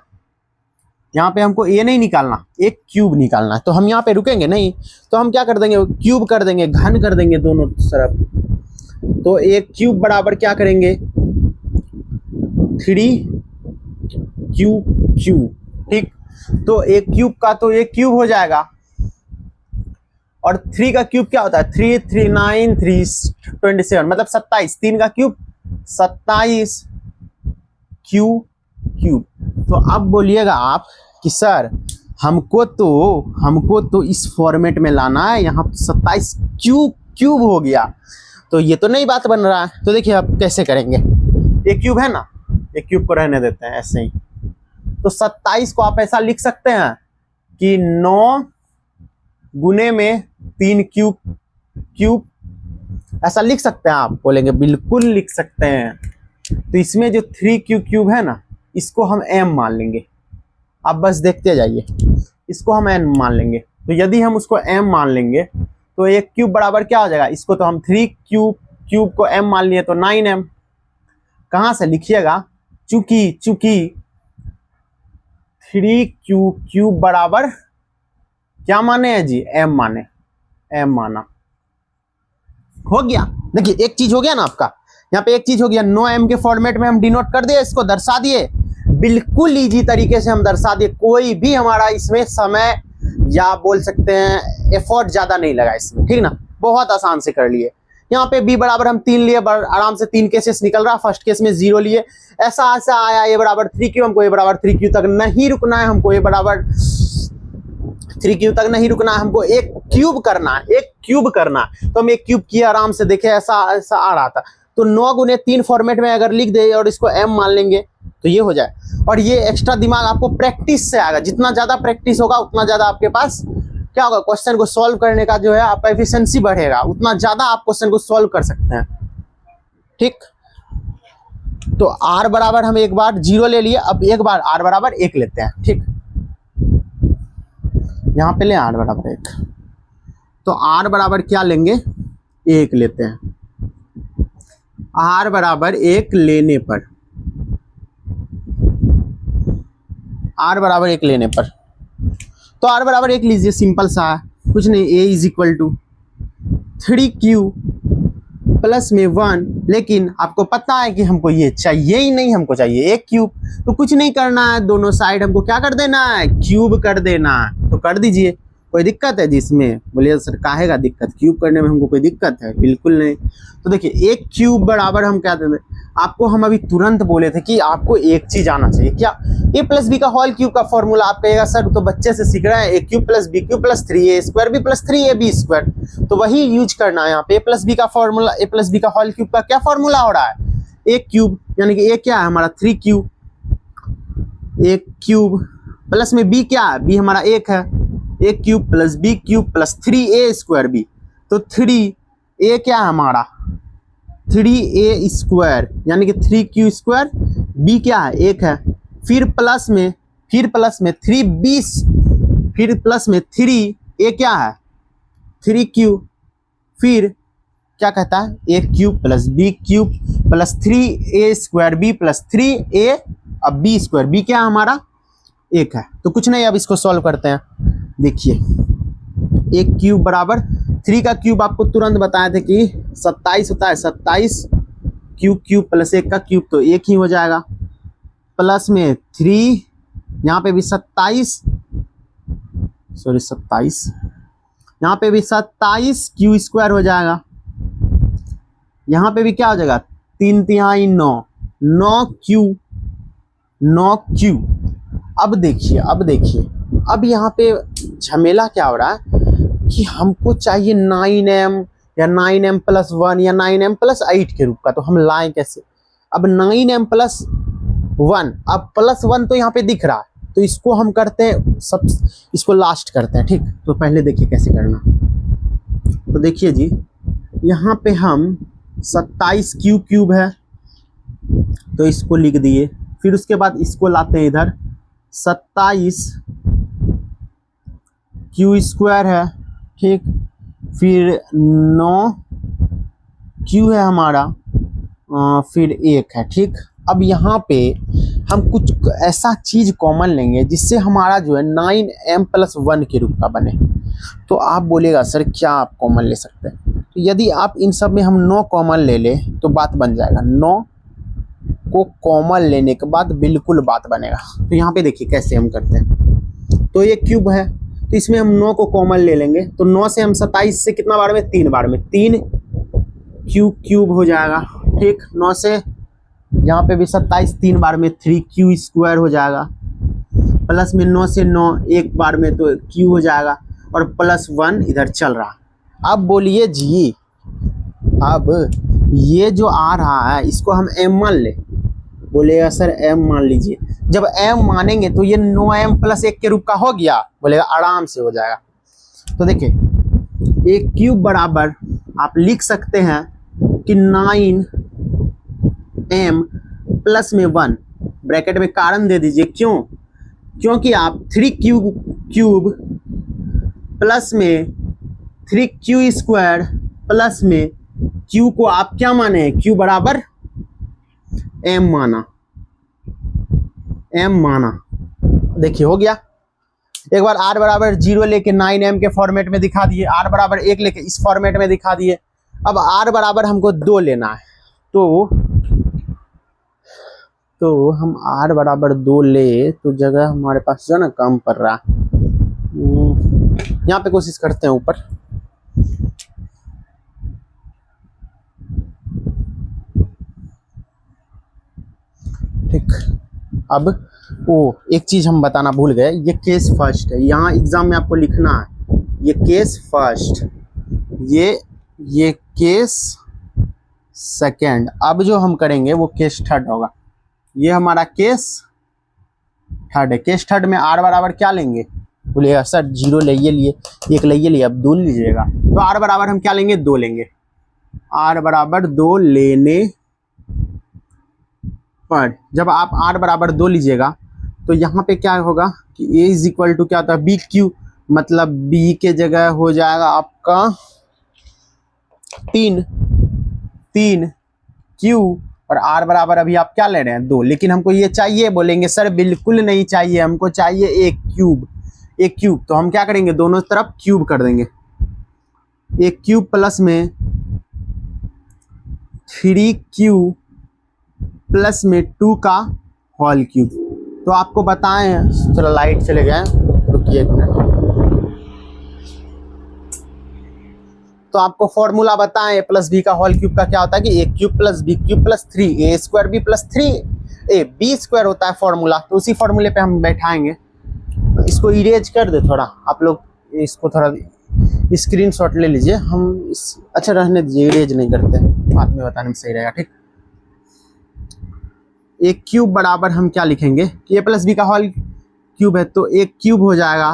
A: यहाँ पे हमको ए नहीं निकालना, एक क्यूब निकालना है, तो हम यहाँ पे रुकेंगे नहीं, तो हम क्या कर देंगे, क्यूब कर देंगे, घन कर देंगे दोनों तरफ। तो एक क्यूब बराबर क्या करेंगे, 3q, ठीक। तो एक क्यूब का तो एक क्यूब हो जाएगा, और 3 का क्यूब क्या होता है, 3 3 9 3 27, मतलब 27, 3 का क्यूब 27 क्यूब। तो अब बोलिएगा आप कि सर हमको तो इस फॉर्मेट में लाना है, यहाँ 27 क्यूब हो गया, तो ये तो नई बात बन रहा है। तो देखिए आप कैसे करेंगे, एक क्यूब है ना, एक क्यूब को रहने देते हैं ऐसे ही। तो 27 को आप ऐसा लिख सकते हैं कि 9 गुने में 3 क्यूब, ऐसा लिख सकते हैं आप, बोलेंगे बिल्कुल लिख सकते हैं। तो इसमें जो 3q क्यूब है ना, इसको हम m मान लेंगे, आप बस देखते जाइए, इसको हम n मान लेंगे। तो यदि हम उसको m मान लेंगे तो एक क्यूब बराबर क्या हो जाएगा, इसको तो हम 3q को m मान लिए तो 9m। कहाँ से लिखिएगा, चूंकि 3q क्यूब बराबर क्या माने हैं जी, m माने, m माना, हो गया। देखिए एक चीज हो गया ना आपका, यहाँ पे एक चीज हो गया, 9m के फॉर्मेट में हम डिनोट कर दिए, इसको दर्शा दिए, बिल्कुल इजी तरीके से हम दर्शा दिए, कोई भी हमारा इसमें समय या बोल सकते हैं एफर्ट ज्यादा नहीं लगा इसमें, ठीक ना, बहुत आसान से कर लिए। यहाँ पे b बराबर हम 3 लिए, आराम से 3 केसेस निकल रहा, फर्स्ट केस में 0 लिए, ऐसा आया a बराबर 3q, हमको a बराबर 3q तक नहीं रुकना है, हमको a बराबर 3q तक नहीं रुकना है, हमको एक क्यूब करना है, तो हम एक क्यूब किया, आराम से देखे ऐसा आ रहा था। तो 9 गुने 3 फॉर्मेट में अगर लिख दे और इसको m मान लेंगे तो ये हो जाए। और ये एक्स्ट्रा दिमाग आपको प्रैक्टिस से आएगा, जितना ज्यादा प्रैक्टिस होगा उतना ज्यादा आपके पास क्या होगा, क्वेश्चन को सॉल्व करने का जो है आपका एफिशिएंसी बढ़ेगा, उतना ज्यादा आप क्वेश्चन को सॉल्व कर सकते हैं, ठीक। तो r बराबर हम एक बार 0 ले लिए, अब एक बार r बराबर 1 लेते हैं, ठीक। यहाँ पे ले r बराबर 1, तो r बराबर क्या लेंगे, 1 लेते हैं। r बराबर 1 लेने पर, r बराबर 1 लेने पर, तो r बराबर 1 लीजिए, सिंपल सा है, कुछ नहीं, a is equal to 3q plus में 1, लेकिन आपको पता है कि हमको ये चाहिए ही नहीं, हमको चाहिए एक क्यूब, तो कुछ नहीं करना है, दोनों साइड हमको क्या कर देना है, क्यूब कर देना है। तो कर दीजिए, कोई दिक्कत है जिसमें, बोलिए सर काहे का दिक्कत, क्यूब करने में हमको कोई दिक्कत है, बिल्कुल नहीं। तो देखिए एक क्यूब बराबर हम क्या देते, आपको हम अभी तुरंत बोले थे कि आपको एक चीज आना चाहिए, क्या, a प्लस बी का होल क्यूब का फॉर्मूला। आप कहेगा सर तो बच्चे से सीख रहे हैं, a cube plus B cube plus 3a square B plus 3ab square, तो वही यूज करना है यहाँ पे। a प्लस बी का फॉर्मूला, a प्लस बी का होल क्यूब का क्या फॉर्मूला हो रहा है, एक क्यूब, यानी कि a क्या है हमारा 3q, एक क्यूब प्लस में बी क्या है, बी हमारा एक है, a cube plus B cube plus 3a² b. तो 3a क्या है हमारा 3a² यानी कि 3q², बी क्या है एक है, फिर प्लस में 3b, फिर प्लस में 3a क्या है 3q, फिर क्या कहता है a cube plus B cube plus 3a² b plus 3a, अब b², बी क्या है हमारा एक है। तो कुछ नहीं, अब इसको सॉल्व करते हैं। देखिए एक क्यूब बराबर 3 का क्यूब आपको तुरंत बताए थे कि 27 होता है, 27 क्यूब प्लस 1 का क्यूब तो 1 ही हो जाएगा, प्लस में 3 यहाँ पे भी 27 यहाँ पे भी 27 q² हो जाएगा, यहाँ पे भी क्या हो जाएगा 3×3 9 q। अब देखिए अब यहाँ पे झमेला क्या हो रहा है कि हमको चाहिए 9m या 9m + 1 या 9m + 8 के रूप का, तो हम लाएं कैसे। अब 9m + 1, अब +1 तो यहाँ पे दिख रहा है, तो इसको हम करते हैं इसको लास्ट करते हैं, ठीक। तो पहले देखिए कैसे करना। तो देखिए जी यहाँ पे हम 27 क्यूब है तो इसको लिख दिए, फिर उसके बाद इसको लाते हैं इधर 27 q² है, ठीक, फिर 9 q है हमारा, फिर 1 है, ठीक। अब यहाँ पे हम कुछ ऐसा चीज कॉमन लेंगे जिससे हमारा जो है 9m + 1 के रूप का बने। तो आप बोलेगा सर क्या आप कॉमन ले सकते हैं, तो यदि आप इन सब में हम 9 कॉमन ले ले तो बात बन जाएगा, 9 को कॉमन लेने के बाद बिल्कुल बात बनेगा। तो यहाँ पे देखिए कैसे हम करते हैं। तो ये क्यूब है तो इसमें हम 9 को कॉमन ले लेंगे, तो 9 से हम 27 से कितना बार में 3 बार में 3 क्यूब हो जाएगा, ठीक। 9 से यहाँ पे भी 27 3 बार में 3q² हो जाएगा, प्लस में 9 से 9 एक बार में तो q हो जाएगा, और +1 इधर चल रहा। अब बोलिए जी अब ये जो आ रहा है इसको हम m मान ले, बोलेगा सर m मान लीजिए। जब m मानेंगे तो ये 9m + 1 के रूप का हो गया, बोलेगा आराम से हो जाएगा। तो देखिए एक क्यूब बराबर आप लिख सकते हैं कि 9m + में 1 ब्रैकेट में कारण दे दीजिए, क्यों, क्योंकि आप 3q³ प्लस में 3q² प्लस में q को आप क्या माने हैं q बराबर m माना। देखिए हो गया। एक बार r बराबर 0 लेके 9m के फॉर्मेट में दिखा दिए, r बराबर 1 लेके इस फॉर्मेट में दिखा दिए। अब r बराबर हमको 2 लेना है, तो हम r बराबर 2 ले तो जगह हमारे पास जो है ना कम पड़ रहा है। यहाँ पे कोशिश करते हैं ऊपर, ठीक। अब एक चीज हम बताना भूल गए, ये केस फर्स्ट है, यहाँ एग्जाम में आपको लिखना है ये केस फर्स्ट, ये केस सेकेंड। अब जो हम करेंगे वो केस थर्ड होगा, ये हमारा केस थर्ड है। केस थर्ड में r बराबर क्या लेंगे, बोलिएगा सर 0 लिए 1 लिए, अब 2 लीजिएगा। तो r बराबर हम क्या लेंगे 2 लेंगे, r बराबर 2 लेने पर जब आप r बराबर 2 लीजिएगा तो यहाँ पे क्या होगा कि a = क्या होता है bq, मतलब b के जगह हो जाएगा आपका 3 q, और r बराबर अभी आप क्या ले रहे हैं 2, लेकिन हमको ये चाहिए। बोलेंगे सर बिल्कुल नहीं चाहिए, हमको चाहिए एक क्यूब। तो हम क्या करेंगे दोनों तरफ क्यूब कर देंगे, एक क्यूब प्लस में 3q प्लस में 2 का होल क्यूब। तो आपको बताएं, थोड़ा लाइट चले गए, रुकिए एक मिनट। तो आपको फॉर्मूला बताएं प्लस b का होल क्यूब का क्या होता है कि a cube plus b cube plus 3a² b plus 3a b² होता है फॉर्मूला। तो उसी फॉर्मूले पे हम बैठाएंगे। इसको इरेज कर दे थोड़ा, आप लोग इसको थोड़ा स्क्रीनशॉट ले लीजिए। हम अच्छा रहने दीजिए, इरेज नहीं करते, बाद में बताने में सही रहेगा, ठीक। एक क्यूब बराबर हम क्या लिखेंगे कि a प्लस b का होल क्यूब है तो ए क्यूब हो जाएगा,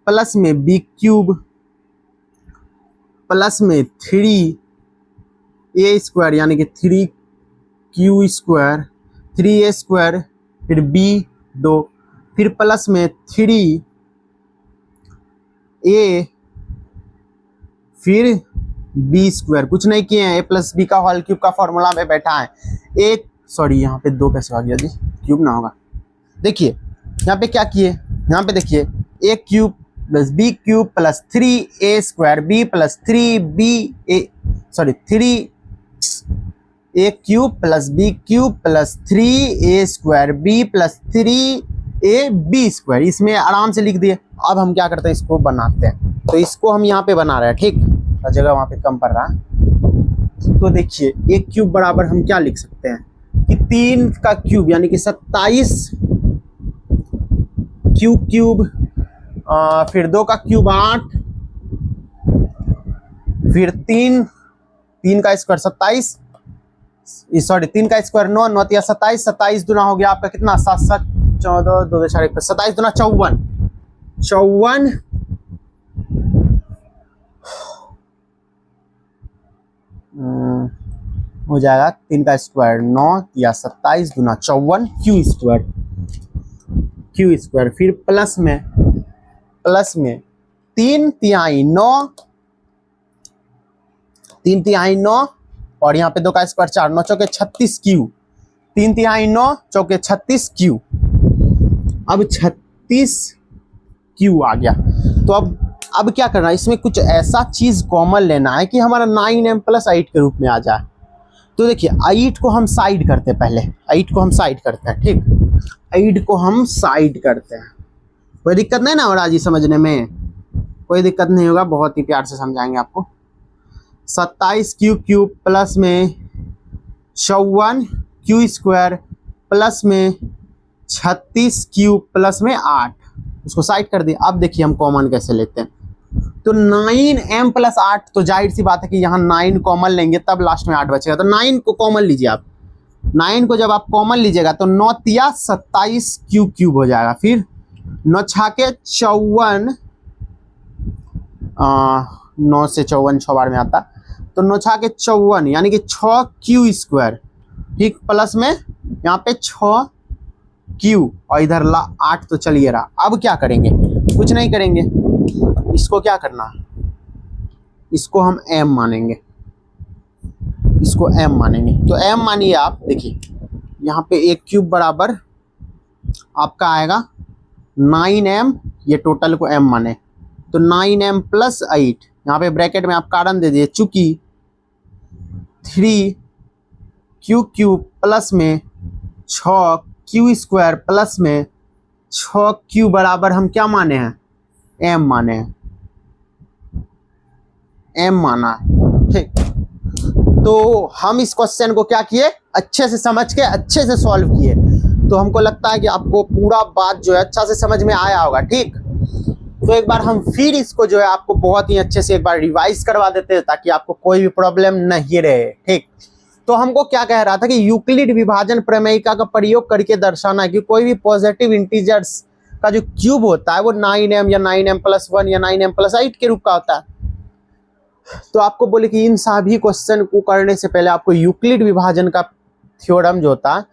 A: प्लस में बी क्यूब, प्लस में 3a स्क्वायर यानी कि 3q स्क्वायर, 3a स्क्वायर, फिर b 2, फिर प्लस में 3a, फिर b स्क्वायर। कुछ नहीं किए हैं, a प्लस बी का होल क्यूब का फॉर्मूला में बैठा है। यहाँ पे 2 कैसे आ गया जी, क्यूब ना होगा। देखिए यहाँ पे क्या किए, यहाँ पे देखिए a cube plus B cube plus 3a square B plus 3a cube plus B cube plus 3a square B plus 3ab square, इसमें आराम से लिख दिए। अब हम क्या करते हैं, इसको बनाते हैं। तो इसको हम यहाँ पे बना रहे हैं, ठीक, जगह वहाँ पे कम पड़ रहा है। तो देखिए a क्यूब बराबर हम क्या लिख सकते हैं कि 3 का क्यूब यानी कि 27 क्यू क्यूब, फिर 2 का क्यूब 8, फिर 3 का स्क्वायर 27, सॉरी 3 का स्क्वायर 9, 9 या 27, 27 दुना हो गया आपका कितना, 7 7 14 2 4 27 दुना 54, 54 हो जाएगा। 3 का स्क्वायर 9 या 27 दुना 54 क्यू स्क्वायर, फिर प्लस में 3 तिहाई 9, 3 तिहाई 9 और यहाँ पे 2 का स्क्वायर 4, 9 चौके 36 क्यू, 3 तिहाई 9 चौके 36 क्यू। अब 36 क्यू आ गया। तो अब क्या करना है, इसमें कुछ ऐसा चीज कॉमन लेना है कि हमारा 9m प्लस 8 के रूप में आ जाए। तो देखिए 8 को हम साइड करते हैं, पहले 8 को हम साइड करते हैं, ठीक, 8 को हम साइड करते हैं। कोई दिक्कत नहीं ना हो रहा जी समझने में, कोई दिक्कत नहीं होगा, बहुत ही प्यार से समझाएंगे आपको। 27 क्यू क्यूब प्लस में 54 क्यू स्क्वायर प्लस में 36 क्यूब प्लस में 8, उसको साइड कर दिए। अब देखिए हम कॉमन कैसे लेते हैं। तो 9m प्लस 8, तो जाहिर सी बात है कि यहाँ 9 कॉमन लेंगे तब लास्ट में 8 बचेगा। तो 9 को कॉमन लीजिए आप, 9 को जब आप कॉमन लीजिएगा तो 9 तिया 27 क्यू क्यूब हो जाएगा, फिर 9 छाके 54, 9 से 54 6 बार में आता, तो 9 छाके 54 यानी कि 6 क्यू स्क्वायर, ठीक, प्लस में यहाँ पे 6 क्यू और इधर 8 तो चलिए रहा। अब क्या करेंगे, कुछ नहीं करेंगे, इसको क्या करना, इसको हम m मानेंगे, इसको m मानेंगे। तो m मानिए आप, देखिए यहाँ पे a क्यूब बराबर आपका आएगा 9m, ये टोटल को m माने तो 9m प्लस 8, यहाँ पे ब्रैकेट में आप कारण दे दिए, चूंकि 3 क्यू क्यूब प्लस में 6 क्यू स्क्वायर प्लस में 6 क्यू बराबर हम क्या माने हैं, m माने हैं, m माना, ठीक। तो हम इस क्वेश्चन को क्या किए, अच्छे से समझ के अच्छे से सॉल्व किए। तो हमको लगता है कि आपको पूरा बात जो है अच्छा से समझ में आया होगा, ठीक। तो एक बार हम फिर इसको जो है आपको बहुत ही अच्छे से एक बार रिवाइज करवा देते हैं ताकि आपको कोई भी प्रॉब्लम नहीं रहे, ठीक। तो हमको क्या कह रहा था कि यूक्लिड विभाजन प्रमेयिका का प्रयोग करके दर्शाना है कि कोई भी पॉजिटिव इंटीजर्स का जो क्यूब होता है वो 9m या 9m प्लस 1 या 9m प्लस 8 के रूप का होता है। तो आपको बोले कि इन सभी क्वेश्चन को करने से पहले आपको यूक्लिड विभाजन का थ्योरम जो होता है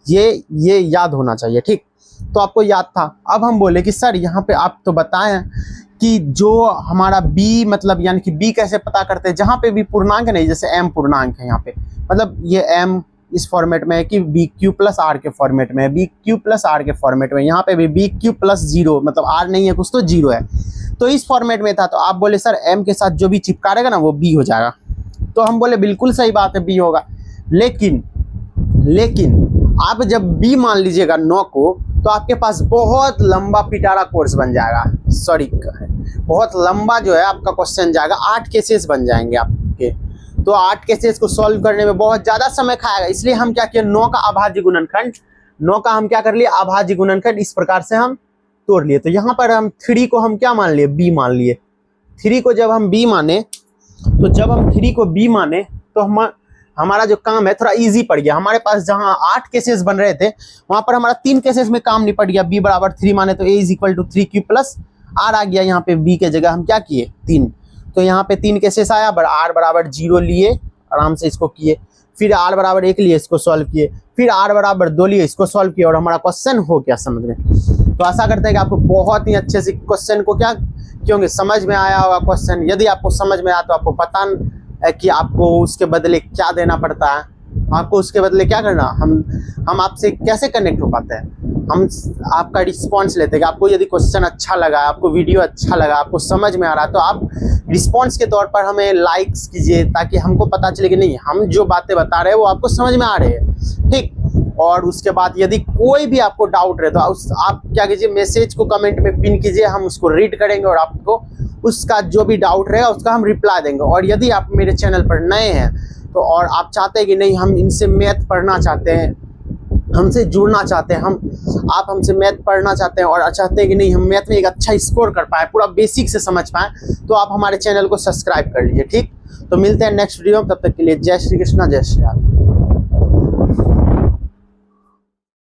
A: ये याद होना चाहिए, ठीक। तो आपको याद था। अब हम बोले कि सर यहाँ पे आप तो बताएं कि जो हमारा b मतलब यानी कि b कैसे पता करते हैं, जहाँ पे भी पूर्णांक नहीं, जैसे m पूर्णांक है यहाँ पे, मतलब ये m इस फॉर्मेट में है कि बी क्यू प्लस आर के फॉर्मेट में है, बी क्यू प्लस आर के फॉर्मेट में, यहाँ पे भी बी क्यू प्लस 0 मतलब आर नहीं है कुछ तो 0 है, तो इस फॉर्मेट में था। तो आप बोले सर m के साथ जो भी चिपका रहेगा ना वो b हो जाएगा। तो हम बोले बिल्कुल सही बात है, b होगा। लेकिन आप जब b मान लीजिएगा 9 को, तो आपके पास बहुत लंबा पिटारा कोर्स बन जाएगा, सॉरी बहुत लंबा जो है आपका क्वेश्चन जाएगा, 8 केसेस बन जाएंगे आपके। तो 8 केसेस को सॉल्व करने में बहुत ज्यादा समय खाएगा, इसलिए हम क्या किए, 9 का अभाज्य गुणनखंड, 9 का हम क्या कर लिए, अभाज्य गुणनखंड इस प्रकार से हम तोड़ लिए। तो यहाँ पर हम 3 को हम क्या मान लिए, b मान लिए। 3 को जब हम b माने, तो जब हम 3 को b माने तो हम हमारा जो काम है थोड़ा इजी पड़ गया। हमारे पास जहां 8 केसेस बन रहे थे वहां पर हमारा 3 केसेस में काम निपट गया। b बराबर 3 माने तो a is equal to 3q plus r आ गया। यहाँ पे b के जगह हम क्या किए 3, तो यहाँ पे 3 केसेस आया। r बराबर 0 लिए, आराम से इसको किए, फिर r बराबर 1 लिए, इसको सॉल्व किए, फिर r बराबर 2 लिए, इसको सॉल्व किया और हमारा क्वेश्चन हो गया समझ में। तो आशा करते हैं कि आपको बहुत ही अच्छे से क्वेश्चन को क्या क्योंकि समझ में आया होगा क्वेश्चन। यदि आपको समझ में आया तो आपको पता है कि आपको उसके बदले क्या देना पड़ता है, आपको उसके बदले क्या करना। हम आपसे कैसे कनेक्ट हो पाते हैं, हम आपका रिस्पांस लेते हैं कि आपको यदि क्वेश्चन अच्छा लगा, आपको वीडियो अच्छा लगा, आपको समझ में आ रहा है तो आप रिस्पांस के तौर पर हमें लाइक्स कीजिए ताकि हमको पता चले कि नहीं हम जो बातें बता रहे हैं वो आपको समझ में आ रहे हैं, ठीक। और उसके बाद यदि कोई भी आपको डाउट रहे तो आप क्या कीजिए, मैसेज को कमेंट में पिन कीजिए, हम उसको रीड करेंगे और आपको उसका जो भी डाउट रहेगा उसका हम रिप्लाई देंगे। और यदि आप मेरे चैनल पर नए हैं तो और आप चाहते हैं कि नहीं हम इनसे मैथ पढ़ना चाहते हैं, हमसे जुड़ना चाहते हैं, आप हमसे मैथ पढ़ना चाहते हैं और चाहते हैं कि नहीं हम मैथ में एक अच्छा स्कोर कर पाए, पूरा बेसिक से समझ पाएँ, तो आप हमारे चैनल को सब्सक्राइब कर लीजिए, ठीक। तो मिलते हैं नेक्स्ट वीडियो में, तब तक के लिए जय श्री कृष्णा, जय श्री राम।